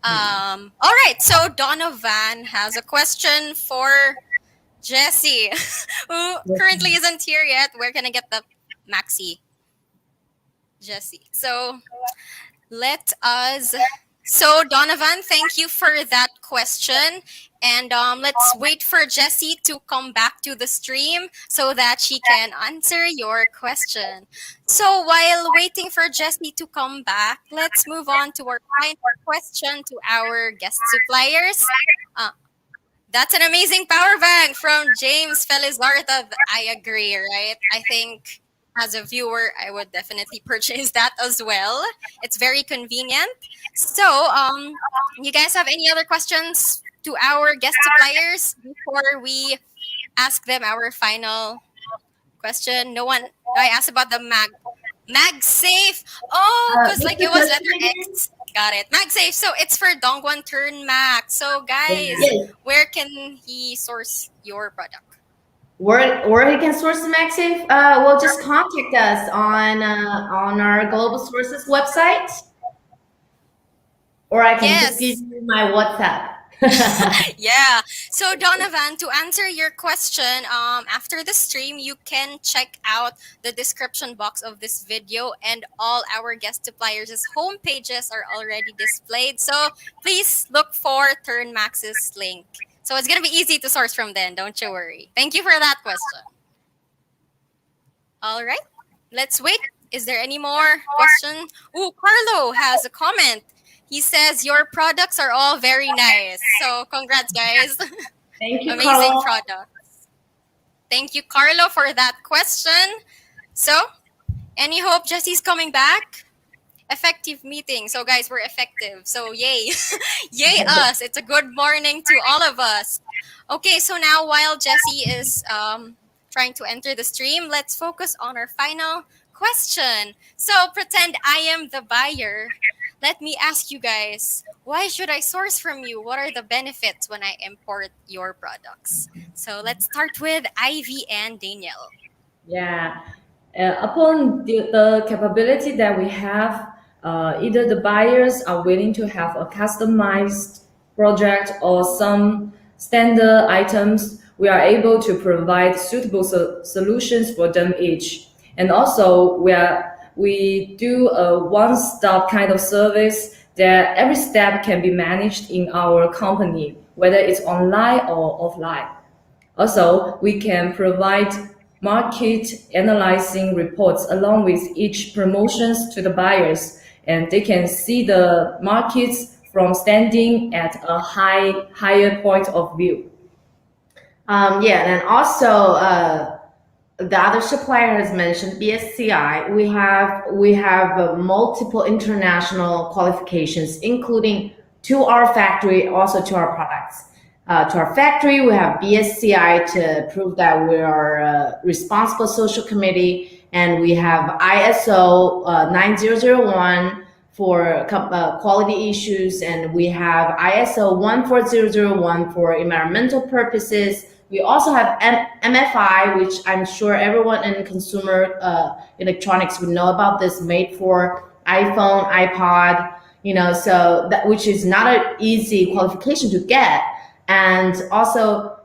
All right. So Donovan has a question for Jesse, who currently isn't here yet. Where can I get the maxi? Jesse. So let us. So Donovan, thank you for that question, and let's wait for Jessie to come back to the stream so that she can answer your question. So while waiting for Jessie to come back, let's move on to our final question to our guest suppliers. Uh, that's an amazing power bank from James Felizarta. I agree, right? I think as a viewer, I would definitely purchase that as well. It's very convenient. So, you guys have any other questions to our guest suppliers before we ask them our final question? No one. I asked about the MagSafe. Oh, because like it was letter X. Got it. MagSafe. So it's for Dongguan Turn Mac. So guys, Yes. where can he source your product? Where he can source the MagSafe? Well, just contact us on our Global Sources website, or I can just give Yes. you my WhatsApp. Yeah. So Donovan, to answer your question, after the stream, you can check out the description box of this video, and all our guest suppliers' home pages are already displayed. So please look for Turnmax's link. So it's gonna be easy to source from then. Don't you worry. Thank you for that question. All right. Let's wait. Is there any more question? Oh, Carlo has a comment. He says your products are all very nice. So congrats, guys. Thank you, Amazing Carl. products. Thank you, Carlo, for that question. So, any hope Jesse's coming back? Effective meeting. So, guys, we're effective. So, yay. Yay, us. It's a good morning to all of us. Okay, so now while Jesse is trying to enter the stream, let's focus on our final question. So, pretend I am the buyer. Let me ask you guys, why should I source from you? What are the benefits when I import your products? So let's start with Ivy and Danielle. Yeah. Upon the capability that we have, either the buyers are willing to have a customized project or some standard items, we are able to provide suitable solutions for them each. And also, we do a one-stop kind of service that every step can be managed in our company, whether it's online or offline. Also, we can provide market analyzing reports along with each promotions to the buyers, and they can see the markets from standing at a higher point of view. Yeah, and also the other supplier has mentioned BSCI. We have multiple international qualifications, including to our factory, also to our products. To our factory, we have BSCI to prove that we are a responsible social committee, and we have ISO 9001 for quality issues, and we have ISO 14001 for environmental purposes. We also have MFI, which I'm sure everyone in consumer electronics would know about this, made for iPhone, iPod, so that, which is not an easy qualification to get. And also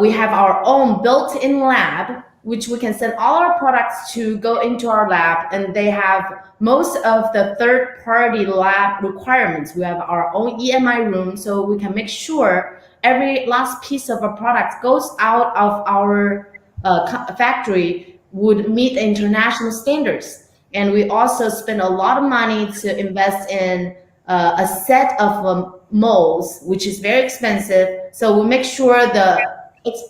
we have our own built-in lab, which we can send all our products to go into our lab, and they have most of the third-party lab requirements. We have our own EMI room, so we can make sure every last piece of a product goes out of our factory would meet international standards. And we also spend a lot of money to invest in a set of molds, which is very expensive. So we make sure the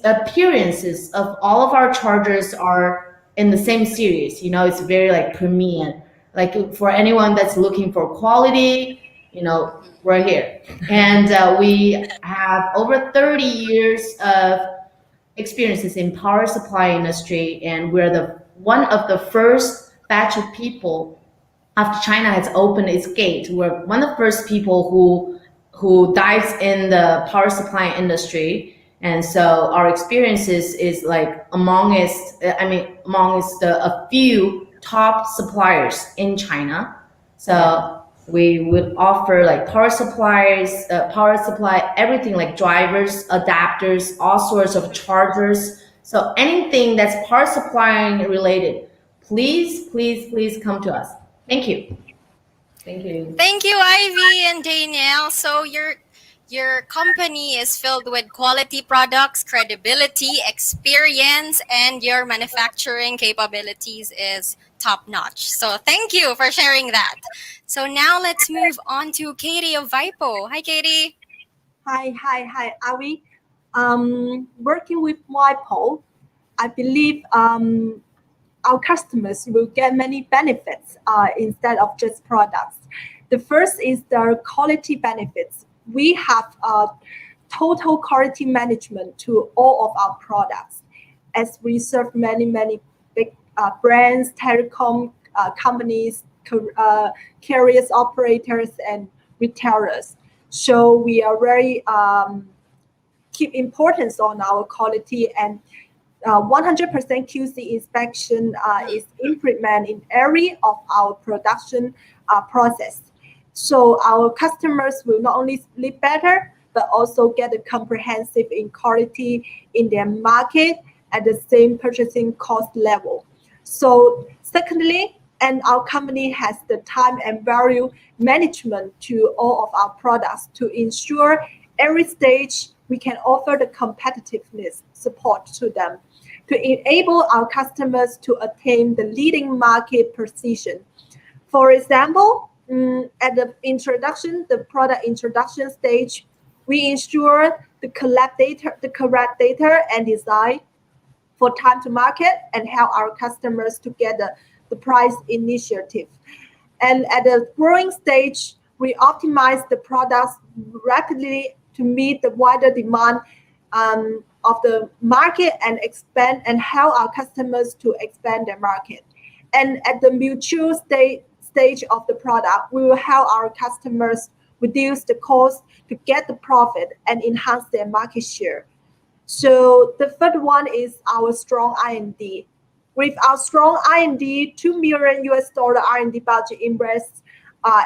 appearances of all of our chargers are in the same series. It's very like premium. Like for anyone that's looking for quality, we're here. And we have over 30 years of experiences in power supply industry, and we're one of the first batch of people after China has opened its gate. We're one of the first people who dives in the power supply industry. And so our experiences is like amongst a few top suppliers in China. So we would offer like power supply, everything like drivers, adapters, all sorts of chargers. So anything that's power supply related, please come to us. Thank you. Thank you. Thank you, Ivy and Danielle. So your company is filled with quality products, credibility, experience, and your manufacturing capabilities is top notch. So thank you for sharing that. So now let's move on to Katie of Vipo. Hi, Katie. Hi, Arvi. Working with WIPO, I believe our customers will get many benefits instead of just products. The first is the quality benefits. We have total quality management to all of our products, as we serve many big brands, telecom companies, carriers, operators, and retailers. So we are very keep importance on our quality, and 100% QC inspection is implemented in every of our production process. So our customers will not only live better, but also get a comprehensive in quality in their market at the same purchasing cost level. So secondly, and our company has the time and value management to all of our products to ensure every stage we can offer the competitiveness support to them to enable our customers to attain the leading market position. For example, at the product introduction stage, we ensure the correct data and design for time to market and help our customers to get the price initiative. And at the growing stage, we optimize the products rapidly to meet the wider demand of the market and expand and help our customers to expand their market. And at the mutual stage of the product, we will help our customers reduce the cost to get the profit and enhance their market share. So the third one is our strong R&D. With our strong R&D, $2 million R&D budget embrace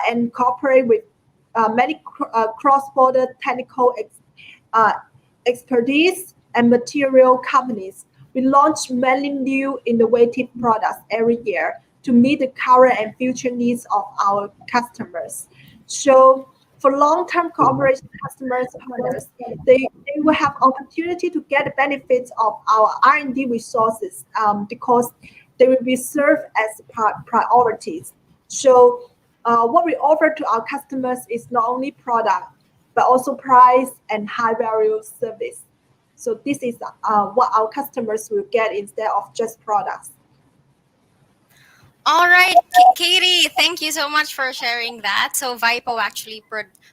and cooperate with many cross-border technical expertise and material companies. We launch many new innovative products every year to meet the current and future needs of our customers. So for long-term cooperation customers, partners, they will have opportunity to get the benefits of our R&D resources because they will be served as priorities. So what we offer to our customers is not only product, but also price and high-value service. So this is what our customers will get instead of just products. All right, Katie, thank you so much for sharing that. So Vipo actually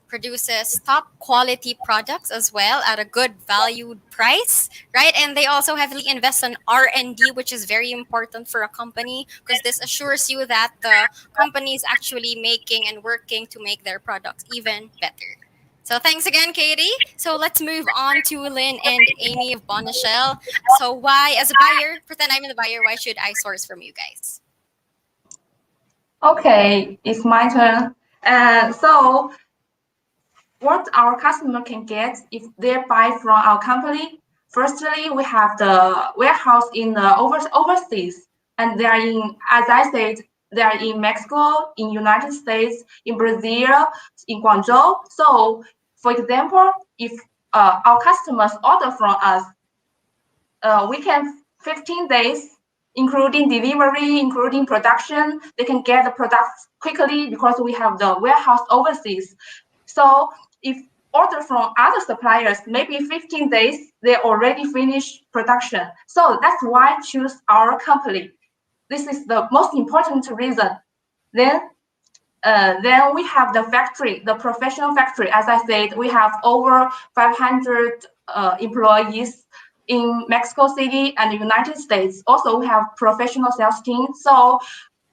produces top quality products as well at a good valued price, right? And they also heavily invest in R&D, which is very important for a company because this assures you that the company is actually making and working to make their products even better. So thanks again, Katie. So let's move on to Lynn and Amy of Bonachelle. So why, as a buyer, pretend I'm the buyer, why should I source from you guys? Okay, it's my turn. So what our customer can get if they buy from our company, firstly, we have the warehouse in the overseas, and they are in, as I said, they are in Mexico, in United States, in Brazil, in Guangzhou. So, for example, if our customers order from us, we can 15 days, including delivery, including production, they can get the products quickly because we have the warehouse overseas. So if order from other suppliers, maybe 15 days, they already finished production. So that's why I choose our company. This is the most important reason. Then we have the factory, the professional factory. As I said, we have over 500 employees in Mexico City and the United States. Also, we have professional sales team. So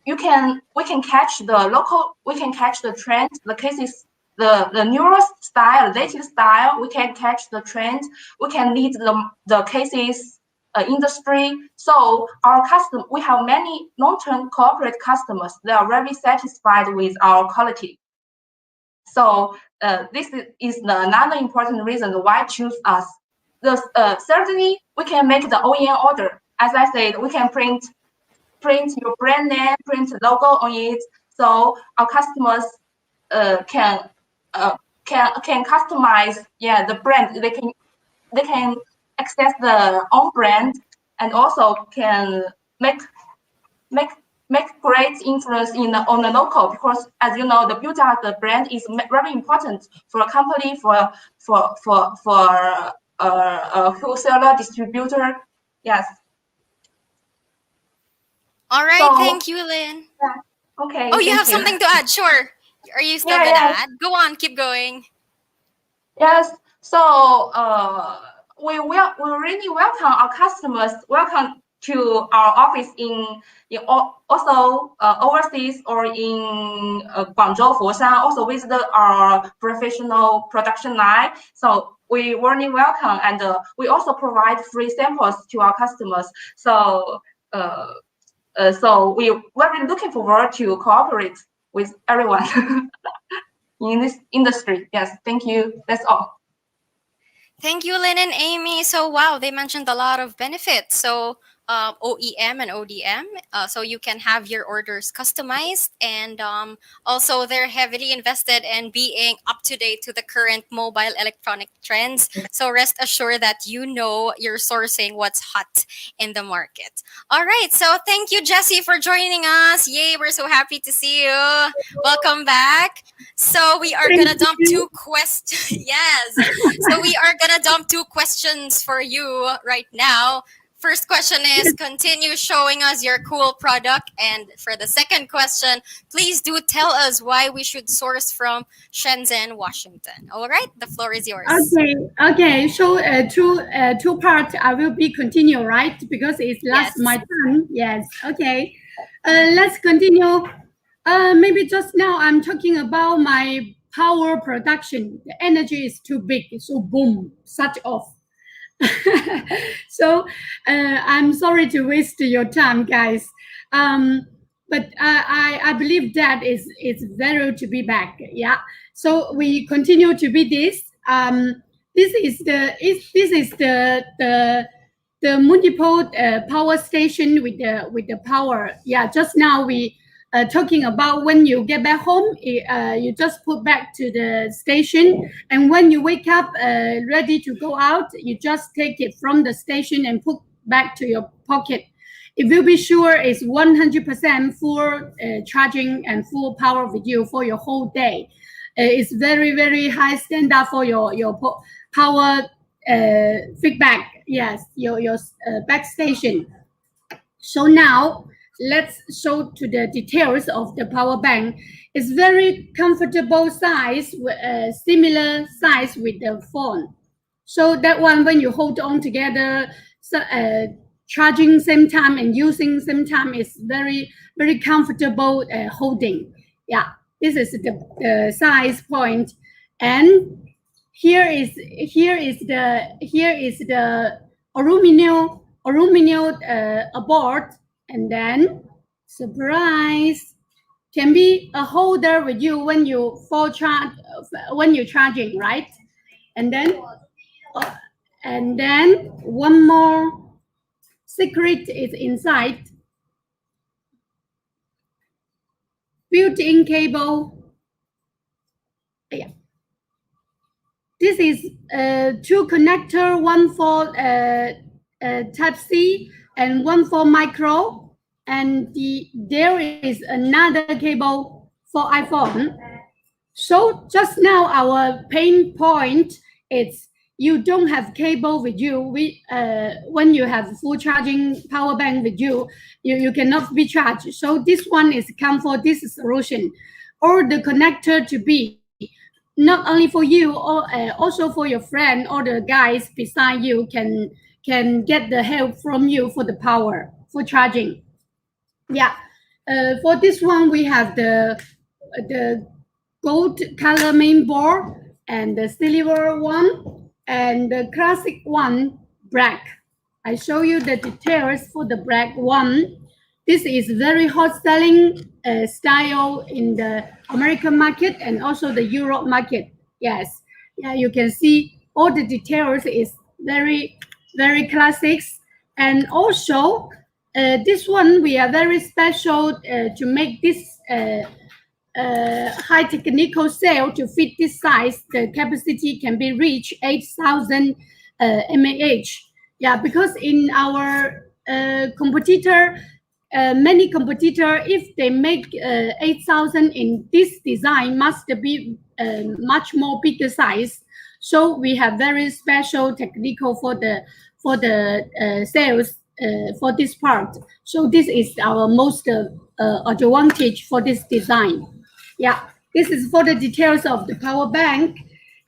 we can catch the trend, the cases, the newest style, the latest style. We can catch the trend. We can lead the cases industry. So we have many long-term corporate customers. They are very satisfied with our quality. So this is another important reason why choose us. Certainly, we can make the OEM order. As I said, we can print your brand name, print logo on it. So our customers can customize the brand. They can access the own brand and also can make great influence on the local, because as you know, the build up the brand is very important for a company, for a wholesaler, distributor. Yes. All right, so, thank you, Lynn. Yeah. Okay. Oh, you have something to add? Sure. Are you still gonna add? Go on, keep going. Yes. So we really welcome our customers. Welcome to our office in also overseas or in Guangzhou, Foshan. Also visit our professional production line. So we really welcome, and we also provide free samples to our customers. So so we're very looking forward to cooperate with everyone in this industry. Yes, thank you. That's all. Thank you, Lynn and Amy. So, wow, they mentioned a lot of benefits. So, OEM and ODM. So, you can have your orders customized. And also, they're heavily invested in being up to date to the current mobile electronic trends. So, rest assured that you know you're sourcing what's hot in the market. All right. So, thank you, Jesse, for joining us. Yay, we're so happy to see you. Welcome back. So we are Thank gonna dump you. two questions. Yes. So we are gonna dump two questions for you right now. First question is continue showing us your cool product. And for the second question, please do tell us why we should source from Shenzhen, Washington. All right, the floor is yours. Okay, okay. So two parts. I will be continue, right? Because it's last my Yes. turn. Yes. Okay. Let's continue. Maybe just now I'm talking about my power production. The energy is too big, so boom, such off. So I'm sorry to waste your time, guys. Um, but I believe that is very to be back. Yeah. So we continue to be this. This is the multiple power station with the power. Yeah. Just now we talking about when you get back home, you just put back to the station, and when you wake up ready to go out, you just take it from the station and put back to your pocket. It will be sure it's 100% full charging and full power with you for your whole day. It's very high standard for your power feedback. Yes, your back station. So now let's show to the details of the power bank. It's very comfortable size, similar size with the phone. So that one, when you hold on together, so, charging same time and using same time is very comfortable holding. Yeah, this is the size point. And here is the aluminum board, and then surprise can be a holder with you when you for charge when you're charging, right? And then one more secret is inside, built-in cable. Yeah. This is two connector, one for Type C and one for micro, and there is another cable for iPhone. So just now our pain point is you don't have cable with you. When you have full charging power bank with you, you cannot be charged. So this one is come for this solution, or the connector to be not only for you, or also for your friend or the guys beside you can get the help from you for the power for charging. Yeah. For this one, we have the gold color main board and the silver one and the classic one black. I show you the details for the black one. This is very hot selling style in the American market and also the Europe market. Yes, yeah, you can see all the details is very classics. And also this one we are very special to make this high technical cell to fit this size. The capacity can be reached 8,000 mAh. Yeah, because in our competitor, many competitor, if they make 8,000 in this design, must be much more bigger size. So we have very special technical for the sales for this part. So this is our most advantage for this design. Yeah, this is for the details of the power bank.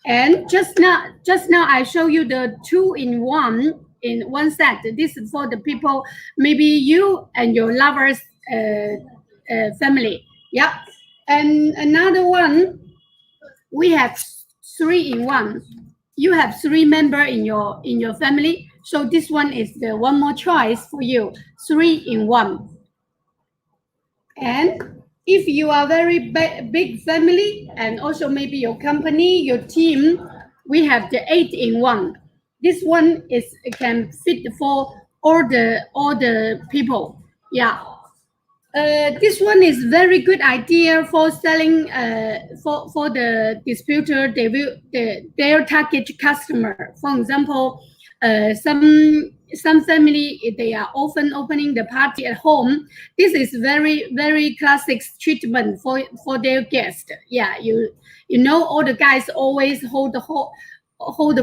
And just now I show you the two-in-one in one set. This is for the people, maybe you and your lovers family. Yeah. And another one, we have three-in-one. You have three members in your family, so this one is the one more choice for you, three-in-one. And if you are very big family, and also maybe your company, your team, we have the 8-in-1. This one is can fit for all the people. Yeah. This one is very good idea for selling for the distributor. They will their target customer. For example, some family they are often opening the party at home. This is very classic treatment for their guest. Yeah, you know all the guys always hold the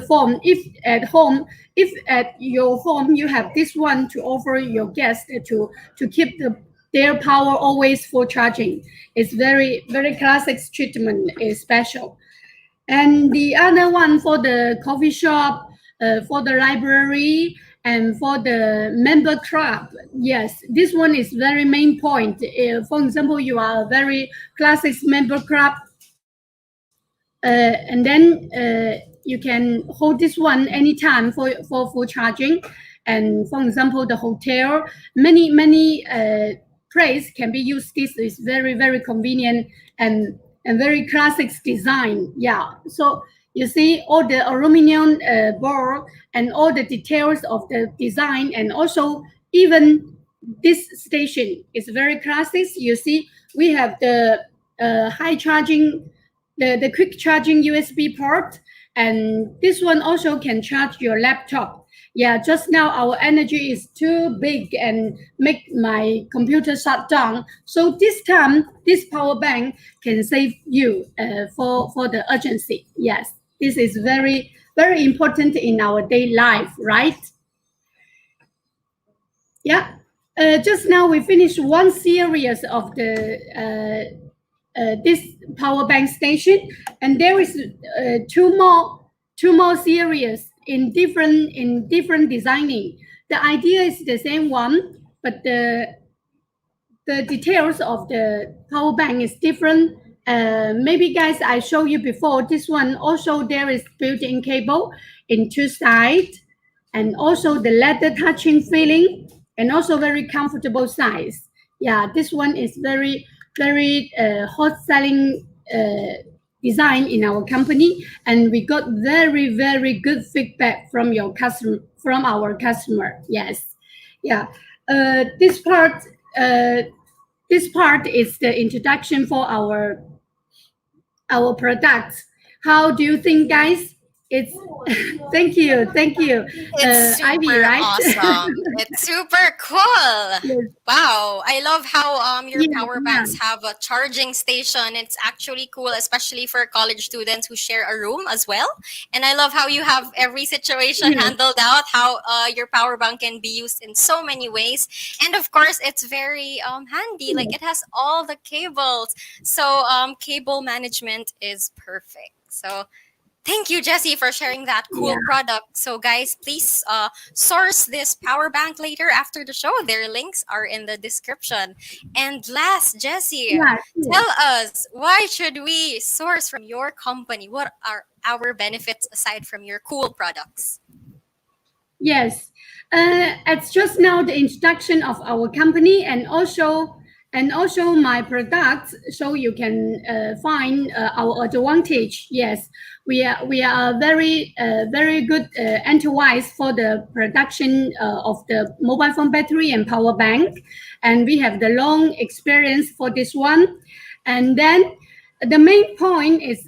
phone. If at your home you have this one to offer your guests to keep their power always for charging. It's very classic treatment is special. And the other one for the coffee shop, for the library, and for the member club. Yes, this one is very main point. For example, you are a very classic member club, and then you can hold this one anytime for full charging. And for example, the hotel, many place can be used. This is very convenient and very classic design. Yeah, so you see all the aluminum board and all the details of the design, and also even this station is very classic. You see, we have the high charging, the quick charging USB port, and this one also can charge your laptop. Yeah, just now our energy is too big and make my computer shut down. So this time, this power bank can save you for the urgency. Yes, this is very important in our daily life, right? Yeah. Just now we finished one series of the this power bank station, and there is two more series in different designing. The idea is the same one, but the details of the power bank is different. Maybe guys, I show you before. This one also there is built-in cable in two sides, and also the leather touching feeling, and also very comfortable size. Yeah, this one is very hot selling design in our company, and we got very good feedback from our customer. Yes, yeah. This part is the introduction for our products. How do you think, guys? It's thank you. It's Ivy, super right? awesome. It's super cool. Yes. Wow, I love how your Yeah, power banks have a charging station. It's actually cool, especially for college students who share a room as well. And I love how you have every situation yeah, handled out, how your power bank can be used in so many ways. And of course, it's very handy. Like it has all the cables. So cable management is perfect. So thank you, Jesse, for sharing that yeah, cool product. So, guys, please source this power bank later after the show. Their links are in the description. And last, Jesse, yeah, sure. tell us, why should we source from your company? What are our benefits aside from your cool products? Yes, it's just now the introduction of our company, and also my products, so you can find our advantage. Yes, we are very good enterprise for the production of the mobile phone battery and power bank, and we have the long experience for this one. And then the main point is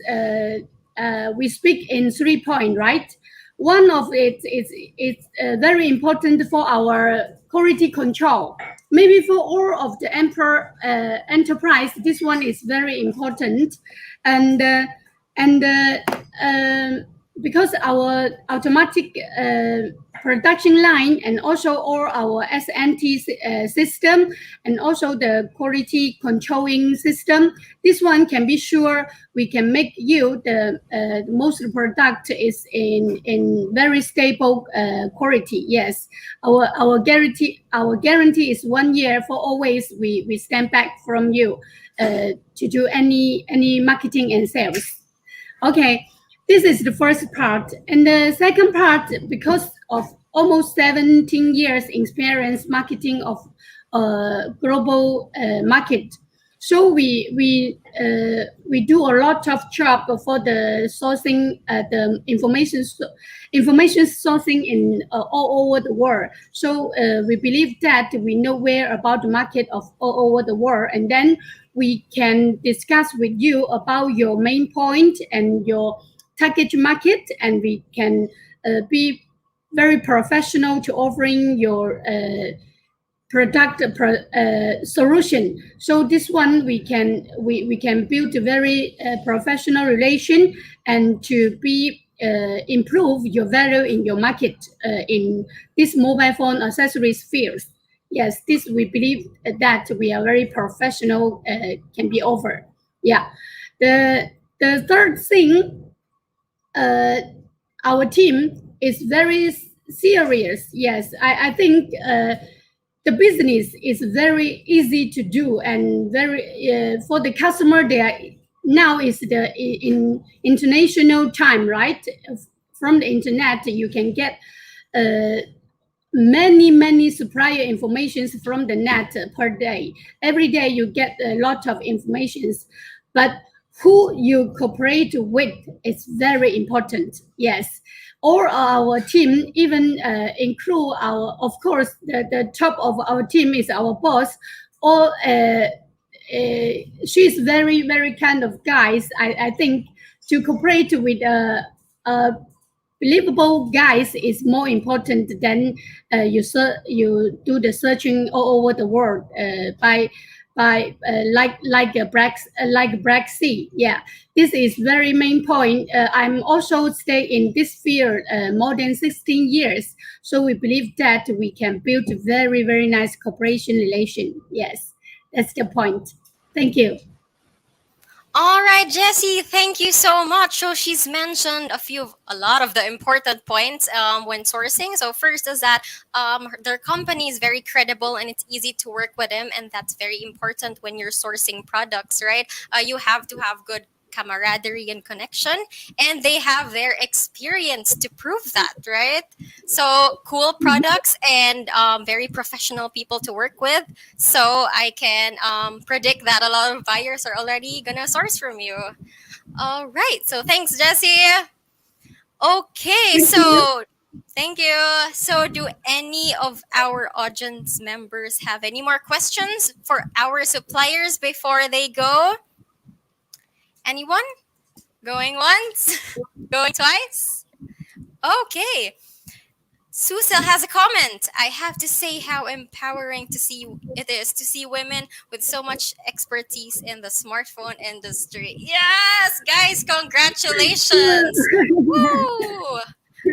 we speak in 3 points, right? One of it is very important for our quality control. Maybe for all of the enterprise, this one is very important, and because our automatic production line, and also all our SNT system, and also the quality controlling system, this one can be sure we can make you the most product is in very stable quality. Yes, our guarantee is 1 year for always. We stand back from you to do any marketing and sales. Okay, this is the first part. And the second part, because of almost 17 years experience marketing of global market, So we do a lot of job for the sourcing, the information sourcing in all over the world. So we believe that we know where about the market of all over the world, and then we can discuss with you about your main point and your target market, and we can be very professional to offering your product solution. So this one we can build a very professional relation and to be improve your value in your market in this mobile phone accessories field. Yes, this we believe that we are very professional can be offered. Yeah, the third thing, uh, our team is very serious. Yes, I think the business is very easy to do and very for the customer. They are now is the in international time, right? From the internet, you can get uh, many supplier informations from the net per day. Every day you get a lot of informations, but who you cooperate with is very important. Yes, all our team, even include our, of course, the top of our team is our boss. All she's very kind of guys. I think to cooperate with a believable guys is more important than you do the searching all over the world by like a black sea. Yeah, this is very main point. I'm also stay in this field more than 16 years, so we believe that we can build a very nice cooperation relation. Yes, that's the point. Thank you. All right, Jessie, thank you so much. So she's mentioned a lot of the important points when sourcing. So first is that their company is very credible and it's easy to work with them, and that's very important when you're sourcing products, right? You have to have good camaraderie and connection, and they have their experience to prove that, right? So cool products and very professional people to work with. So I can predict that a lot of buyers are already gonna source from you. All right. So thanks, Jessie. Okay. Thank you. So thank you. So do any of our audience members have any more questions for our suppliers before they go? Anyone? Going once? Going twice? Okay. Susil has a comment. I have to say how empowering to see it is to see women with so much expertise in the smartphone industry. Yes, guys, congratulations. Woo!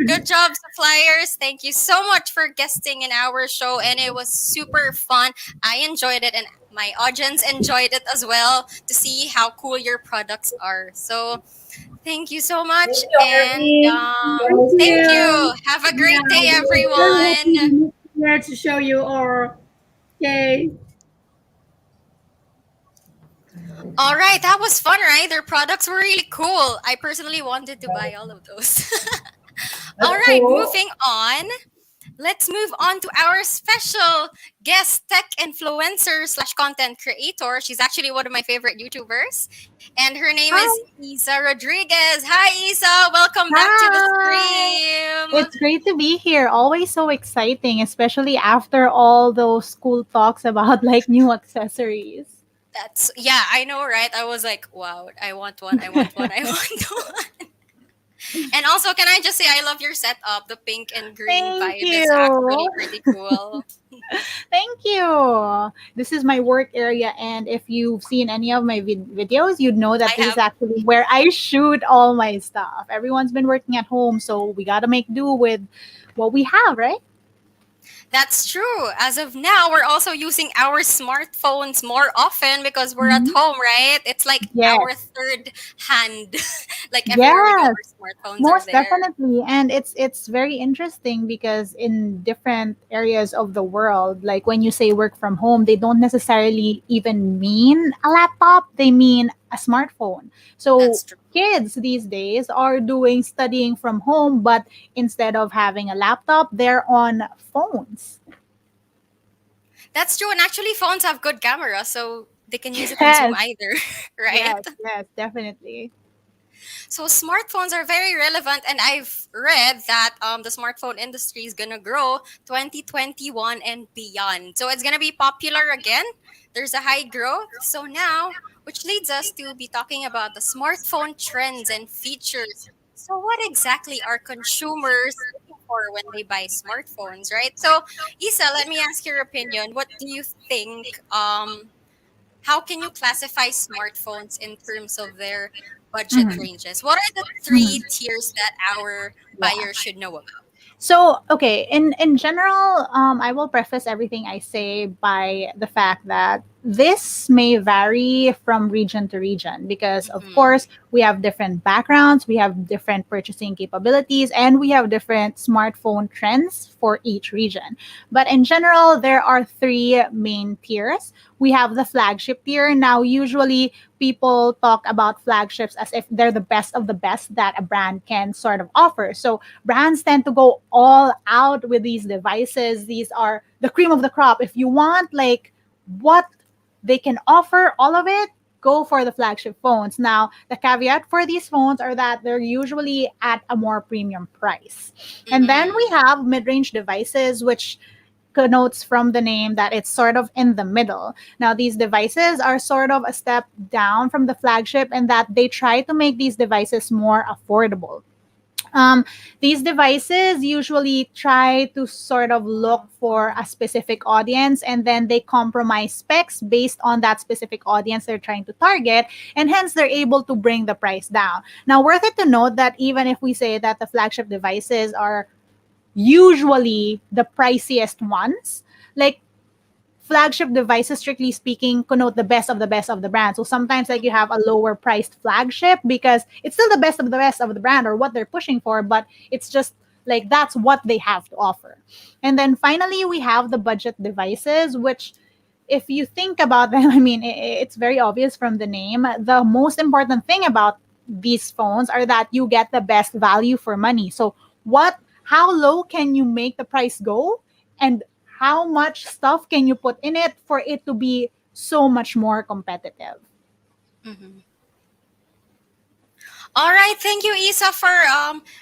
Good job, suppliers. Thank you so much for guesting in our show, and it was super fun. I enjoyed it, and my audience enjoyed it as well to see how cool your products are. So, thank you so much, Thank you, and Arvi. Thank thank you. you. Have a Yeah, great day, we're very everyone. happy here to show you our. Okay. All right, that was fun, right? Their products were really cool. I personally wanted to buy all of those. All That's right, cool. moving on. Let's move on to our special guest tech influencer slash content creator. She's actually one of my favorite YouTubers, and her name is Hi. Isa Rodriguez. Hi, Isa. Welcome back to the Hi. stream. It's great to be here. Always so exciting, especially after all those school talks about like new accessories. That's yeah, I know, right? I was like, wow, I want one. I want one. I want one. And also, can I just say I love your setup? The pink and green Thank vibe is you. actually pretty cool. Thank you. This is my work area, and if you've seen any of my videos, you'd know I that this is have. actually where I shoot all my stuff. Everyone's been working at home, so we gotta make do with what we have, right? That's true. As of now, we're also using our smartphones more often because we're at Mhm. home, right? It's like Yes. our third hand. Like everywhere we go, Yes. our smartphones are Most there. definitely, and it's very interesting because in different areas of the world, like when you say work from home, they don't necessarily even mean a laptop, they mean a smartphone. So That's true. kids these days are doing studying from home, but instead of having a laptop, they're on phones. That's true. And actually, phones have good cameras. So they can use it on Zoom Yes, either, right? yes, yes, definitely. So smartphones are very relevant, and I've read that the smartphone industry is gonna grow 2021 and beyond. So it's gonna be popular again. There's a high growth. So now, which leads us to be talking about the smartphone trends and features. So what exactly are consumers looking for when they buy smartphones, right? So Isa, let me ask your opinion. What do you think? How can you classify smartphones in terms of their budget Mhm, ranges? What are the mhm. three tiers that our Yeah. buyers should know about? So, okay, in general, I will preface everything I say by the fact that this may vary from region to region because, of Mm-hmm. course, we have different backgrounds, we have different purchasing capabilities, and we have different smartphone trends for each region. But in general, there are three main tiers. We have the flagship tier. Now, usually people talk about flagships as if they're the best of the best that a brand can sort of offer. So brands tend to go all out with these devices. These are the cream of the crop. If you want like what they can offer, all of it, go for the flagship phones. Now, the caveat for these phones are that they're usually at a more premium price. And then we Mm-hmm. have mid-range devices, which connotes from the name that it's sort of in the middle. Now, these devices are sort of a step down from the flagship in that they try to make these devices more affordable. um, these devices usually try to sort of look for a specific audience, and then they compromise specs based on that specific audience they're trying to target, and hence they're able to bring the price down. Now, worth it to note that even if we say that the flagship devices are usually the priciest ones, like flagship devices, strictly speaking, connote the best of the best of the brand. So sometimes like you have a lower priced flagship because it's still the best of the best of the brand or what they're pushing for, but it's just like that's what they have to offer. And then finally we have the budget devices, which if you think about them, I mean, it's very obvious from the name. The most important thing about these phones are that you get the best value for money. So how low can you make the price go? And how much stuff can you put in it for it to be so much more competitive? Mm-hmm. All right, thank you, Isa, for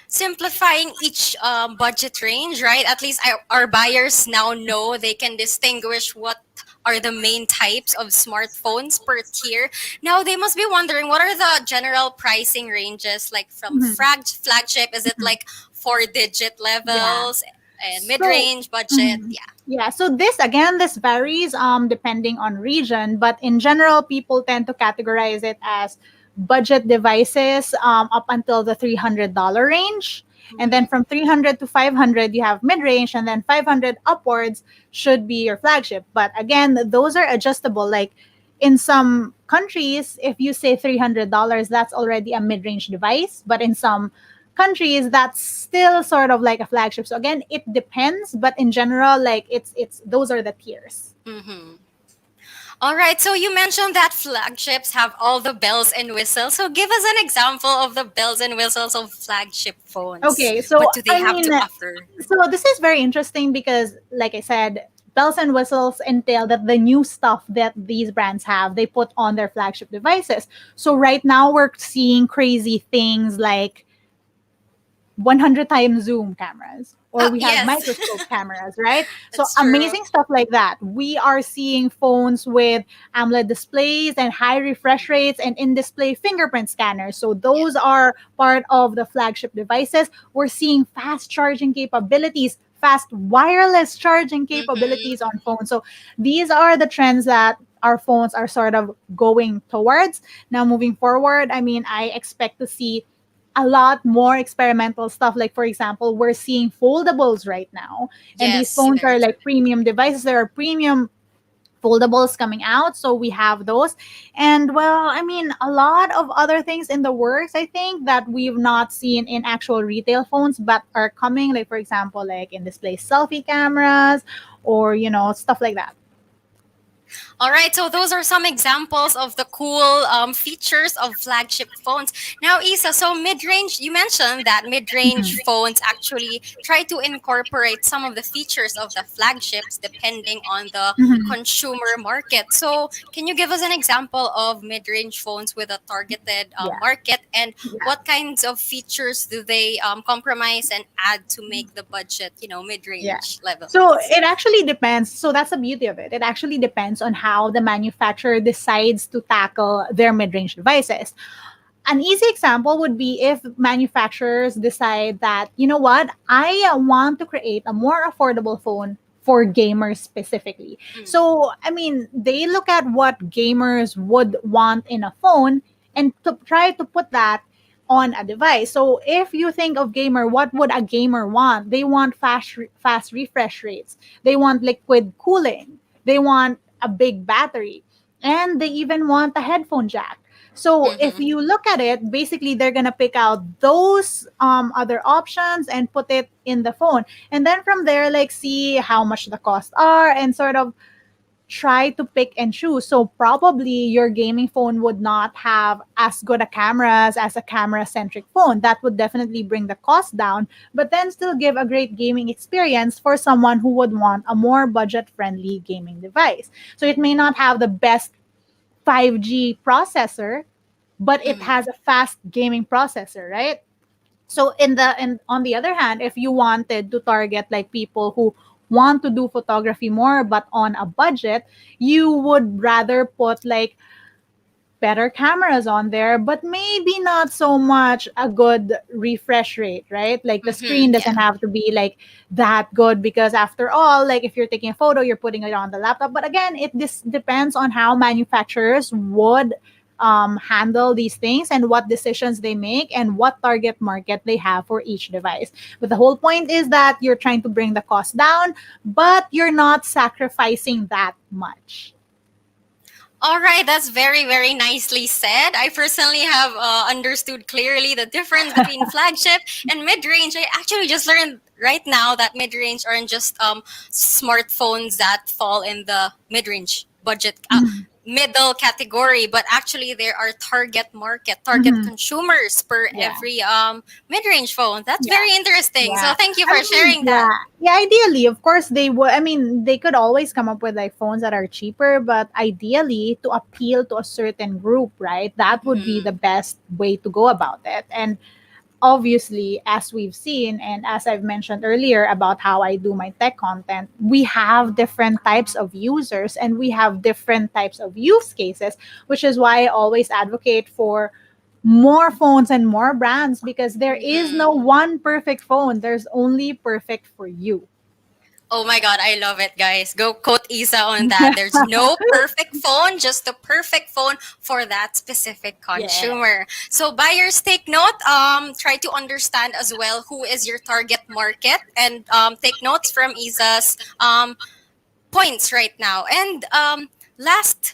simplifying each budget range. Right, at least our buyers now know they can distinguish what are the main types of smartphones per tier. Now they must be wondering what are the general pricing ranges like from Mhm, flagship? Is it mhm. like four-digit Yeah. levels and So, mid-range budget? mhm. Yeah. Yeah, so this varies depending on region, but in general people tend to categorize it as budget devices up until the $300 range. And then Mm-hmm. from 300 to 500 you have mid-range, and then 500 upwards should be your flagship. But again, those are adjustable. Like in some countries, if you say $300, that's already a mid-range device, but in some countries that's still sort of like a flagship. So again, it depends, but in general, like it's those are the tiers. Mm-hmm. All right, so you mentioned that flagships have all the bells and whistles. So give us an example of the bells and whistles of flagship phones. Okay, so What do they I have mean, to offer? so this is very interesting because, like I said, bells and whistles entail that the new stuff that these brands have, they put on their flagship devices. So right now, we're seeing crazy things like 100 times zoom cameras, or Oh, we have yes, microscope cameras, right? So that's true. amazing stuff like that. We are seeing phones with AMOLED displays and high refresh rates and in-display fingerprint scanners. So Yeah. those are part of the flagship devices. We're seeing fast charging capabilities, fast wireless charging Mm-hmm. capabilities on phones. So these are the trends that our phones are sort of going towards. Now moving forward, I mean, I expect to see a lot more experimental stuff. Like, for example, we're seeing foldables right now, and these Yes, phones very are true. like premium devices. There are premium foldables coming out, so we have those. And well, I mean, a lot of other things in the works, I think, that we've not seen in actual retail phones but are coming, like for example, like in display selfie cameras, or stuff like that. All right, so those are some examples of the cool features of flagship phones. Now, Isa, so mid-range, you mentioned that mid-range phones actually try to incorporate some of the features of the flagships depending on the Mhm. consumer market. So, can you give us an example of mid-range phones with a targeted Yeah. market, and Yeah. what kinds of features do they compromise and add to make the budget, Yeah. mid-range level? So it actually depends. So that's the beauty of it. It actually depends on how the manufacturer decides to tackle their mid range devices. An easy example would be if manufacturers decide that, you know what, I want to create a more affordable phone for gamers specifically. Mm. So, I mean, they look at what gamers would want in a phone and to try to put that on a device. So, if you think of gamer, what would a gamer want? They want fast refresh rates. They want liquid cooling. They want a big battery, and they even want a headphone jack. So if Mm-hmm. you look at it, basically they're gonna pick out those other options and put it in the phone, and then from there, like see how much the costs are and sort of try to pick and choose. So probably your gaming phone would not have as good a cameras as a camera centric phone. That would definitely bring the cost down, but then still give a great gaming experience for someone who would want a more budget friendly gaming device. So it may not have the best 5G processor, but it Mm-hmm. has a fast gaming processor, right? So and on the other hand, if you wanted to target like people who want to do photography more but on a budget, you would rather put like better cameras on there, but maybe not so much a good refresh rate, right? Like the Mm-hmm. screen Yeah. doesn't have to be like that good because after all, like if you're taking a photo, you're putting it on the laptop. But again, it this depends on how manufacturers would handle these things and what decisions they make and what target market they have for each device. But the whole point is that you're trying to bring the cost down, but you're not sacrificing that much. All right, that's very, very nicely said. I personally have understood clearly the difference between flagship and mid range. I actually just learned right now that mid range aren't just smartphones that fall in the mid range budget. Middle category, but actually there are target market, target Mhm. consumers per Yeah. every mid-range phone. That's Yeah. very interesting. So Yeah. thank you I for mean, sharing yeah. that. Yeah, ideally, of course, they would. I mean, they could always come up with like phones that are cheaper, but ideally, to appeal to a certain group, right? That would be Mhm. the best way to go about it. And obviously, as we've seen, and as I've mentioned earlier about how I do my tech content, we have different types of users and we have different types of use cases, which is why I always advocate for more phones and more brands because there is Mhm. no one perfect phone. There's only perfect for you. Oh my god, I love it, guys. Go quote Isa on that. There's no perfect phone, just the perfect phone for that specific Yeah. consumer. So buyers take note, try to understand as well who is your target market, and take notes from Isa's points right now. And last,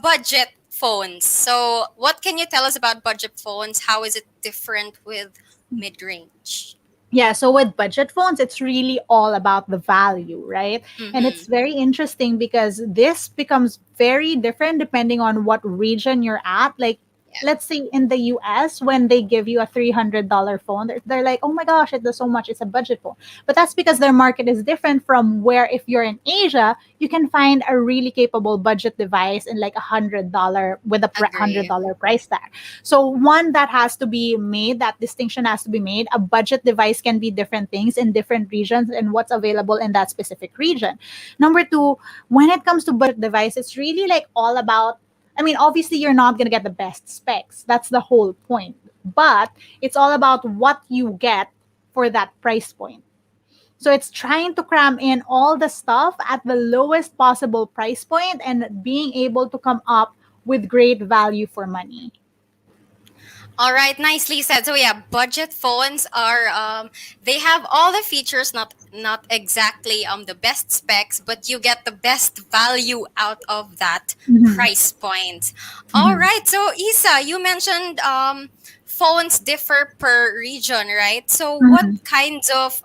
budget phones. So what can you tell us about budget phones? How is it different with mid-range? Yeah, so with budget phones, it's really all about the value, right? And Mm-hmm. it's very interesting because this becomes very different depending on what region you're at. Like, let's say in the US, when they give you a $300 phone, they're like, oh my gosh, it does so much. It's a budget phone. But that's because their market is different from where, if you're in Asia, you can find a really capable budget device in like $100 with a Agree. $100 price tag. So one that has to be made, that distinction has to be made. A budget device can be different things in different regions and what's available in that specific region. Number two, when it comes to budget device, it's really like all about, I mean, obviously you're not going to get the best specs. That's the whole point. But it's all about what you get for that price point. So it's trying to cram in all the stuff at the lowest possible price point and being able to come up with great value for money. All right, nicely said. So yeah, budget phones are they have all the features, not exactly the best specs, but you get the best value out of that Mhm. price point. All Mhm. right. So Isa, you mentioned phones differ per region, right? So what Mhm. kinds of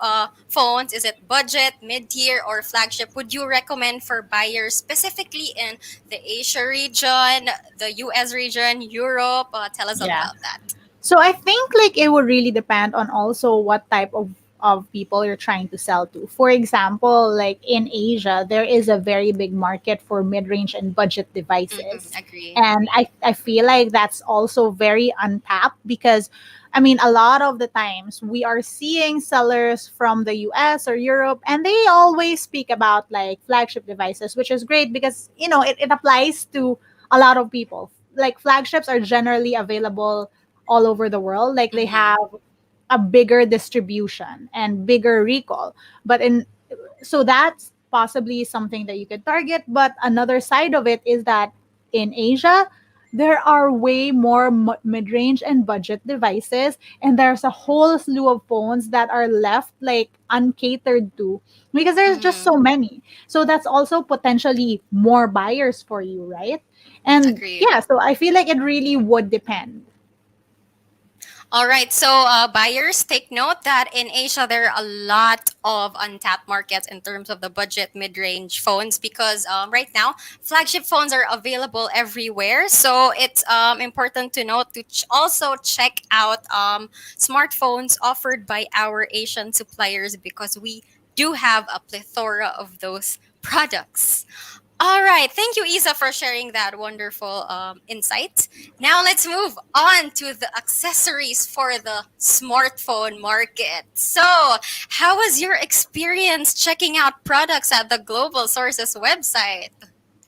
phones, is it budget, mid-tier, or flagship, would you recommend for buyers specifically in the Asia region, the US region, Europe? Tell us all Yeah. about that. So I think like it would really depend on also what type of people you're trying to sell to. For example, like in Asia, there is a very big market for mid-range and budget devices. Agree. And I feel like that's also very untapped because I mean a lot of the times we are seeing sellers from the US or Europe and they always speak about like flagship devices, which is great because it applies to a lot of people. Like flagships are generally available all over the world. Like they Mm-hmm. have a bigger distribution and bigger recall. But in so that's possibly something that you could target. But another side of it is that in Asia, there are way more mid-range and budget devices, and there's a whole slew of phones that are left like uncatered to because there's just Mm-hmm. so many. So that's also potentially more buyers for you, right? And Agree. yeah, so I feel like it really would depend. All right, so buyers, take note that in Asia there are a lot of untapped markets in terms of the budget mid-range phones because right now flagship phones are available everywhere. So it's important to note to also check out smartphones offered by our Asian suppliers because we do have a plethora of those products. All right. Thank you, Isa, for sharing that wonderful insight. Now let's move on to the accessories for the smartphone market. So, how was your experience checking out products at the Global Sources website?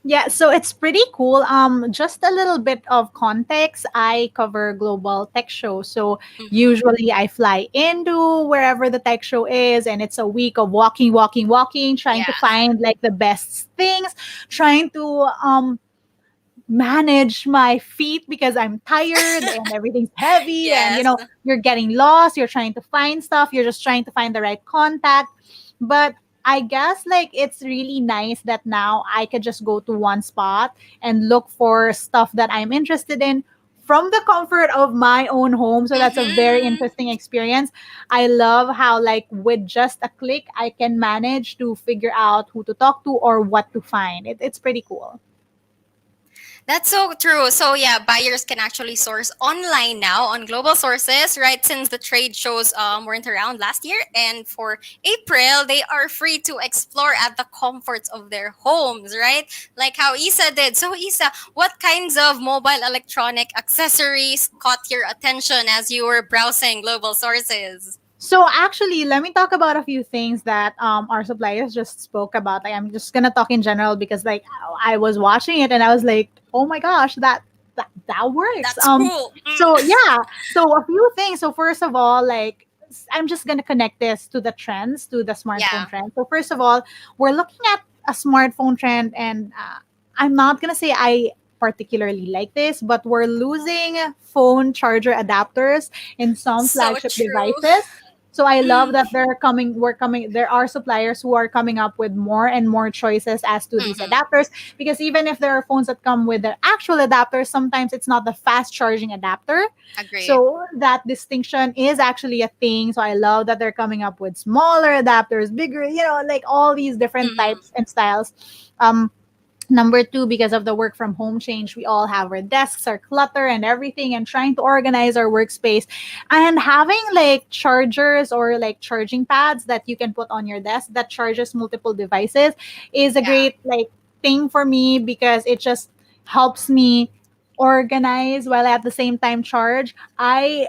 Yeah, so it's pretty cool. Just a little bit of context. I cover global tech shows. So Mm-hmm. usually I fly into wherever the tech show is, and it's a week of walking, walking, walking, trying to Yeah. find like the best things, trying to manage my feet because I'm tired and everything's heavy, and Yes. you're getting lost, you're trying to find stuff, you're just trying to find the right contact. But I guess like it's really nice that now I could just go to one spot and look for stuff that I'm interested in from the comfort of my own home. So that's a very Mm-hmm. interesting experience. I love how like with just a click I can manage to figure out who to talk to or what to find. It's pretty cool. That's so true. So yeah, buyers can actually source online now on global sources, right? Since the trade shows weren't around last year, and for April they are free to explore at the comforts of their homes, right? Like how Isa did. So Isa, what kinds of mobile electronic accessories caught your attention as you were browsing global sources? So actually, let me talk about a few things that our suppliers just spoke about. Like I'm just gonna talk in general because like I was watching it and I was like, oh my gosh, that works. That's cool. So yeah, so a few things. So first of all, like I'm just gonna connect this to the trends, to the smartphone Yeah. trend. So first of all, we're looking at a smartphone trend, and I'm not gonna say I particularly like this, but we're losing phone charger adapters in some So flagship true. devices. So I love Mm, that there are suppliers who are coming up with more and more choices as to these mhm. adapters, because even if there are phones that come with the actual adapter, sometimes it's not the fast charging adapter. Agree. So that distinction is actually a thing. So I love that they're coming up with smaller adapters, bigger, like all these different Mhm. types and styles. Um Number two, because of the work from home change, we all have our desks, our clutter, and everything, and trying to organize our workspace. And having like chargers or like charging pads that you can put on your desk that charges multiple devices is a Yeah. great like thing for me because it just helps me organize while at the same time charge. I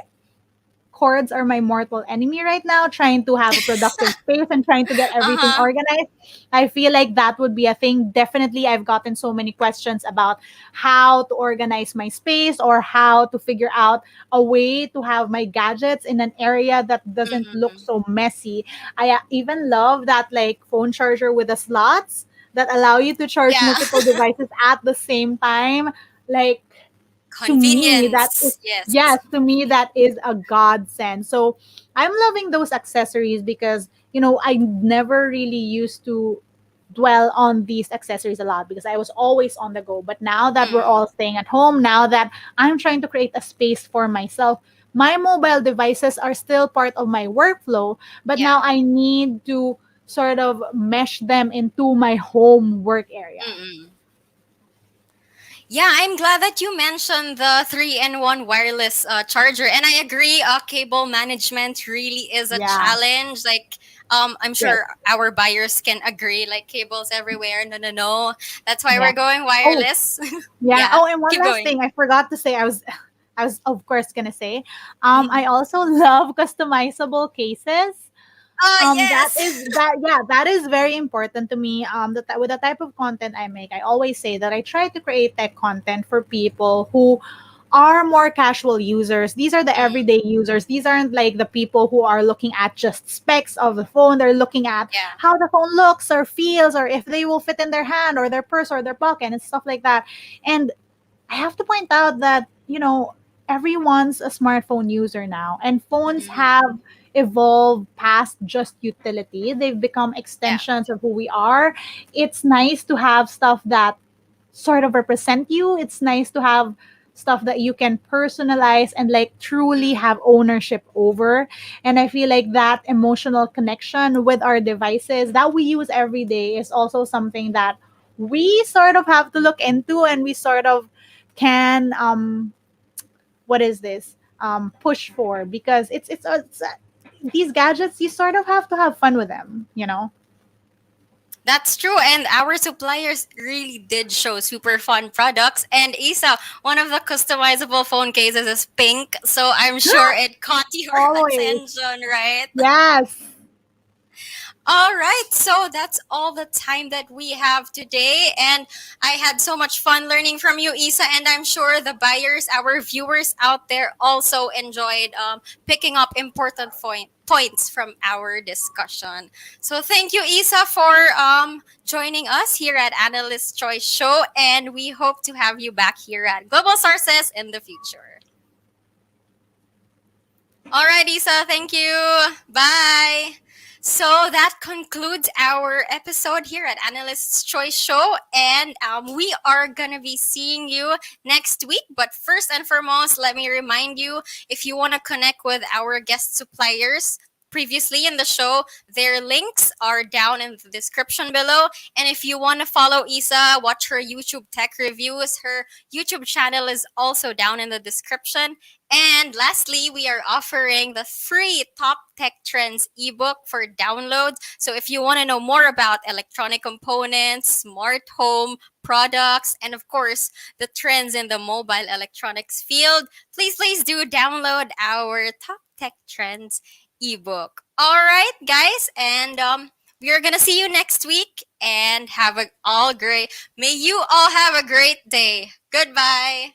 Cords are my mortal enemy right now, trying to have a productive space and trying to get everything Uh-huh. organized. I feel like that would be a thing. Definitely, I've gotten so many questions about how to organize my space or how to figure out a way to have my gadgets in an area that doesn't look Mhm. so messy. I even love that like phone charger with the slots that allow you to charge Yeah. multiple devices at the same time. Like to me that is Convenience. Yes. yes, to me that is a godsend. So I'm loving those accessories because I never really used to dwell on these accessories a lot because I was always on the go. But now that we're Mm. all staying at home, now that I'm trying to create a space for myself, my mobile devices are still part of my workflow, but Yeah. now I need to sort of mesh them into my home work area. Mm-mm. Yeah, I'm glad that you mentioned the 3-in-1 wireless charger, and I agree. Cable management really is a Yeah. challenge. Like, I'm Yes. sure our buyers can agree. Like, cables everywhere. No, no, no. That's why Yeah. we're going Oh, wireless. yeah. Yeah, Oh, and one keep last going. thing I forgot to say. I was of course gonna say, I Mhm. also love customizable cases. That Yes. is that yeah, that is very important to me. With the type of content I make, I always say that I try to create tech content for people who are more casual users. These are the Mm, everyday users. These aren't like the people who are looking at just specs of the phone. They're looking at yeah. how the phone looks or feels, or if they will fit in their hand or their purse or their pocket and stuff like that. And I have to point out that, everyone's a smartphone user now, and phones Mm, have evolved past just utility. They've become yeah. extensions of who we are. It's nice to have stuff that sort of represent you. It's nice to have stuff that you can personalize and like truly Mm, have ownership over. And I feel like that emotional connection with our devices that we use every day is also something that we sort of have to look into, and we sort of can what is this push for, because these gadgets, you sort of have to have fun with them. that's true. And our suppliers really did show super fun products. And Isa, one of the customizable phone cases is pink. So I'm sure it caught your Always. attention, right? Yes. All right, so that's all the time that we have today. And I had so much fun learning from you, Isa. And I'm sure the buyers, our viewers out there, also enjoyed picking up important points from our discussion. So thank you, Isa, for joining us here at Analyst Choice Show. And we hope to have you back here at Global Sources in the future. All right, Isa, thank you. Bye. So that concludes our episode here at Analyst's Choice Show. And we are going to be seeing you next week. But first and foremost, let me remind you, if you want to connect with our guest suppliers previously in the show, their links are down in the description below. And if you want to follow Isa, watch her YouTube tech reviews, her YouTube channel is also down in the description. And lastly, we are offering the free Top Tech Trends ebook for download. So if you want to know more about electronic components, smart home products, and of course, the trends in the mobile electronics field, please do download our Top Tech Trends ebook. All right, guys, and we are going to see you next week and have a all great. May you all have a great day. Goodbye.